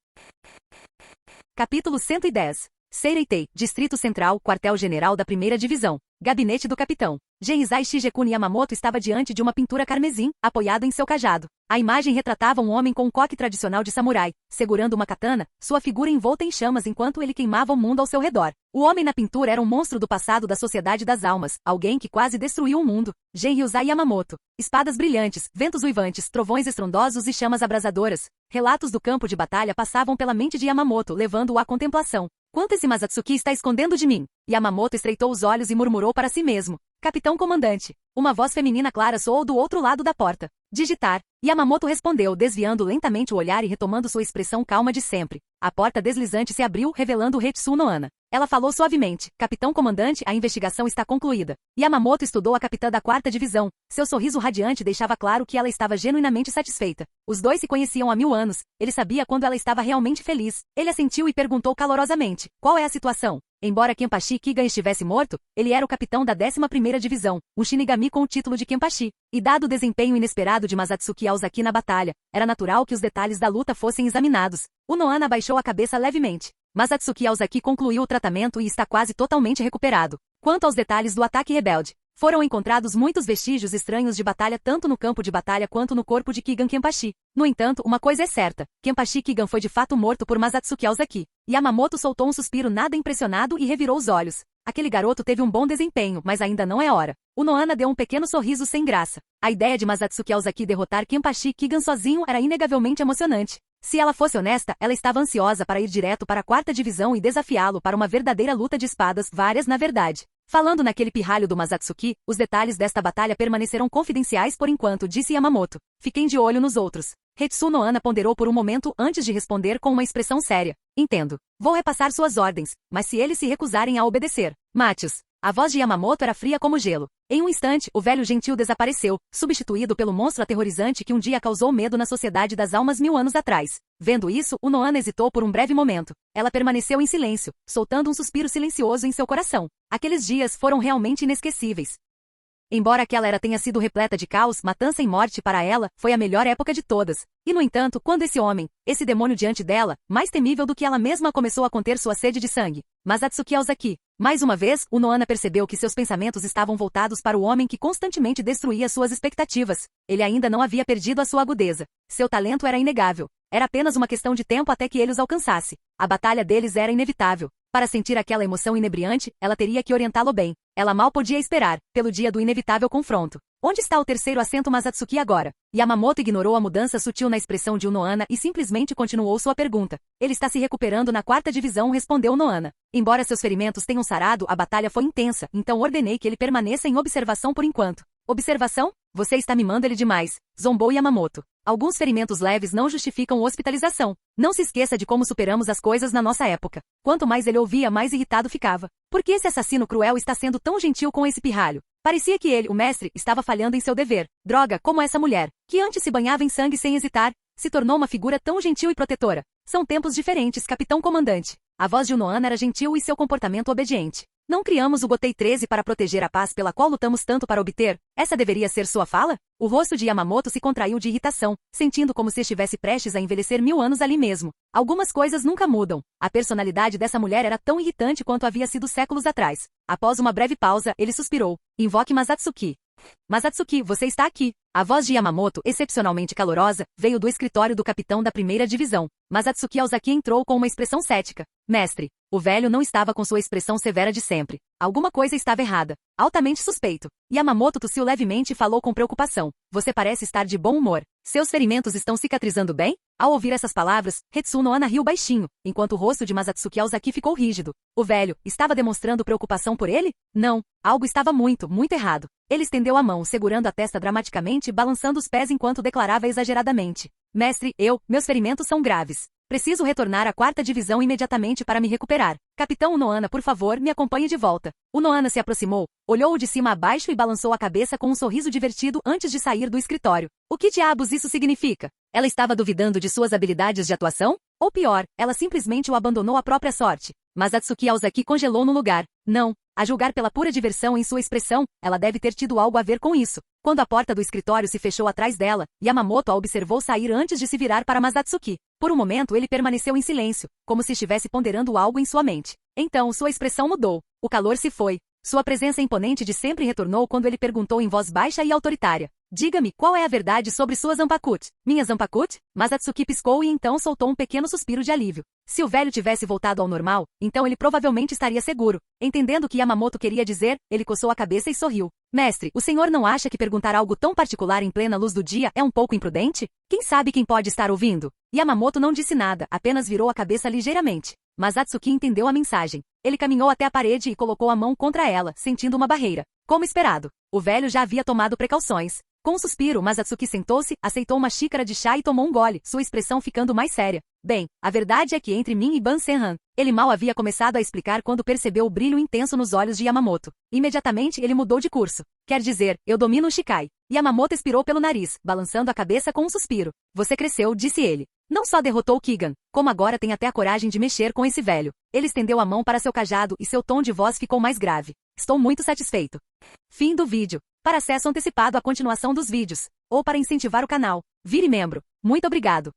Capítulo 110. Seireitei, Distrito Central, Quartel-General da 1ª Divisão. Gabinete do Capitão. Genizai Shigekuni Yamamoto estava diante de uma pintura carmesim, apoiado em seu cajado. A imagem retratava um homem com um coque tradicional de samurai, segurando uma katana, sua figura envolta em chamas enquanto ele queimava o mundo ao seu redor. O homem na pintura era um monstro do passado da Sociedade das Almas, alguém que quase destruiu o mundo. Genryuzai Yamamoto. Espadas brilhantes, ventos uivantes, trovões estrondosos e chamas abrasadoras. Relatos do campo de batalha passavam pela mente de Yamamoto, levando-o à contemplação. Quanto esse Masatsuki está escondendo de mim? Yamamoto estreitou os olhos e murmurou para si mesmo. Capitão comandante. Uma voz feminina clara soou do outro lado da porta. Digitar. Yamamoto respondeu, desviando lentamente o olhar e retomando sua expressão calma de sempre. A porta deslizante se abriu, revelando Hetsu no Ana. Ela falou suavemente. Capitão comandante, a investigação está concluída. Yamamoto estudou a capitã da 4ª divisão. Seu sorriso radiante deixava claro que ela estava genuinamente satisfeita. Os dois se conheciam há 1000 anos. Ele sabia quando ela estava realmente feliz. Ele assentiu e perguntou calorosamente. Qual é a situação? Embora Kenpachi Kigan estivesse morto, ele era o capitão da 11ª divisão, um Shinigami com o título de Kenpachi. E dado o desempenho inesperado de Masatsuki Aozaki na batalha, era natural que os detalhes da luta fossem examinados. O Noana abaixou a cabeça levemente. Masatsuki Aozaki concluiu o tratamento e está quase totalmente recuperado. Quanto aos detalhes do ataque rebelde, foram encontrados muitos vestígios estranhos de batalha tanto no campo de batalha quanto no corpo de Kigan Kenpachi. No entanto, uma coisa é certa, Kenpachi Kigan foi de fato morto por Masatsuki Aozaki. Yamamoto soltou um suspiro nada impressionado e revirou os olhos. Aquele garoto teve um bom desempenho, mas ainda não é hora. O Noana deu um pequeno sorriso sem graça. A ideia de Masatsuki Aozaki derrotar Kenpachi Kigan sozinho era inegavelmente emocionante. Se ela fosse honesta, ela estava ansiosa para ir direto para a 4ª divisão e desafiá-lo para uma verdadeira luta de espadas, várias na verdade. Falando naquele pirralho do Masatsuki, os detalhes desta batalha permaneceram confidenciais por enquanto, disse Yamamoto. Fiquem de olho nos outros. Hetsu no Ana ponderou por um momento antes de responder com uma expressão séria. Entendo. Vou repassar suas ordens, mas se eles se recusarem a obedecer, mate-os. A voz de Yamamoto era fria como gelo. Em um instante, o velho gentil desapareceu, substituído pelo monstro aterrorizante que um dia causou medo na Sociedade das Almas 1000 anos atrás. Vendo isso, o Noana hesitou por um breve momento. Ela permaneceu em silêncio, soltando um suspiro silencioso em seu coração. Aqueles dias foram realmente inesquecíveis. Embora aquela era tenha sido repleta de caos, matança e morte para ela, foi a melhor época de todas. E no entanto, quando esse homem, esse demônio diante dela, mais temível do que ela mesma começou a conter sua sede de sangue, Masatsuki Aozaki. Mais uma vez, o Noana percebeu que seus pensamentos estavam voltados para o homem que constantemente destruía suas expectativas. Ele ainda não havia perdido a sua agudeza. Seu talento era inegável. Era apenas uma questão de tempo até que ele os alcançasse. A batalha deles era inevitável. Para sentir aquela emoção inebriante, ela teria que orientá-lo bem. Ela mal podia esperar, pelo dia do inevitável confronto. Onde está o terceiro assento Masatsuki agora? Yamamoto ignorou a mudança sutil na expressão de Noana e simplesmente continuou sua pergunta. Ele está se recuperando na 4ª divisão, respondeu Noana. Embora seus ferimentos tenham sarado, a batalha foi intensa, então ordenei que ele permaneça em observação por enquanto. Observação? Você está mimando ele demais, zombou Yamamoto. Alguns ferimentos leves não justificam hospitalização. Não se esqueça de como superamos as coisas na nossa época. Quanto mais ele ouvia, mais irritado ficava. Por que esse assassino cruel está sendo tão gentil com esse pirralho? Parecia que ele, o mestre, estava falhando em seu dever. Droga, como essa mulher, que antes se banhava em sangue sem hesitar, se tornou uma figura tão gentil e protetora. São tempos diferentes, capitão comandante. A voz de Noana era gentil e seu comportamento obediente. Não criamos o Gotei 13 para proteger a paz pela qual lutamos tanto para obter? Essa deveria ser sua fala? O rosto de Yamamoto se contraiu de irritação, sentindo como se estivesse prestes a envelhecer 1000 anos ali mesmo. Algumas coisas nunca mudam. A personalidade dessa mulher era tão irritante quanto havia sido séculos atrás. Após uma breve pausa, ele suspirou. Invoque Masatsuki. Masatsuki, você está aqui. A voz de Yamamoto, excepcionalmente calorosa, veio do escritório do capitão da 1ª divisão. Masatsuki Aozaki entrou com uma expressão cética. Mestre. O velho não estava com sua expressão severa de sempre. Alguma coisa estava errada. Altamente suspeito. Yamamoto tossiu levemente e falou com preocupação. Você parece estar de bom humor. Seus ferimentos estão cicatrizando bem? Ao ouvir essas palavras, Hetsu no Ana riu baixinho, enquanto o rosto de Masatsuki Aozaki ficou rígido. O velho, estava demonstrando preocupação por ele? Não. Algo estava muito errado. Ele estendeu a mão, segurando a testa dramaticamente e balançando os pés enquanto declarava exageradamente. Mestre, meus ferimentos são graves. Preciso retornar à 4ª divisão imediatamente para me recuperar. Capitão Noana, por favor, me acompanhe de volta. O Noana se aproximou, olhou-o de cima a baixo e balançou a cabeça com um sorriso divertido antes de sair do escritório. O que diabos isso significa? Ela estava duvidando de suas habilidades de atuação? Ou pior, ela simplesmente o abandonou à própria sorte. Masatsuki Aozaki congelou no lugar. Não. A julgar pela pura diversão em sua expressão, ela deve ter tido algo a ver com isso. Quando a porta do escritório se fechou atrás dela, Yamamoto a observou sair antes de se virar para Masatsuki. Por um momento ele permaneceu em silêncio, como se estivesse ponderando algo em sua mente. Então sua expressão mudou. O calor se foi. Sua presença imponente de sempre retornou quando ele perguntou em voz baixa e autoritária. Diga-me, qual é a verdade sobre sua Zanpakuti? Minha Zanpakuti? Mas Atsuki piscou e então soltou um pequeno suspiro de alívio. Se o velho tivesse voltado ao normal, então ele provavelmente estaria seguro. Entendendo o que Yamamoto queria dizer, ele coçou a cabeça e sorriu. Mestre, o senhor não acha que perguntar algo tão particular em plena luz do dia é um pouco imprudente? Quem sabe quem pode estar ouvindo? Yamamoto não disse nada, apenas virou a cabeça ligeiramente. Mas Atsuki entendeu a mensagem. Ele caminhou até a parede e colocou a mão contra ela, sentindo uma barreira. Como esperado, o velho já havia tomado precauções. Com um suspiro, Masatsuki sentou-se, aceitou uma xícara de chá e tomou um gole, sua expressão ficando mais séria. Bem, a verdade é que entre mim e Ban Senhan, ele mal havia começado a explicar quando percebeu o brilho intenso nos olhos de Yamamoto. Imediatamente ele mudou de curso. Quer dizer, eu domino o Shikai. Yamamoto expirou pelo nariz, balançando a cabeça com um suspiro. Você cresceu, disse ele. Não só derrotou Kigan, como agora tem até a coragem de mexer com esse velho. Ele estendeu a mão para seu cajado e seu tom de voz ficou mais grave. Estou muito satisfeito. Fim do vídeo. Para acesso antecipado à continuação dos vídeos, ou para incentivar o canal, vire membro. Muito obrigado.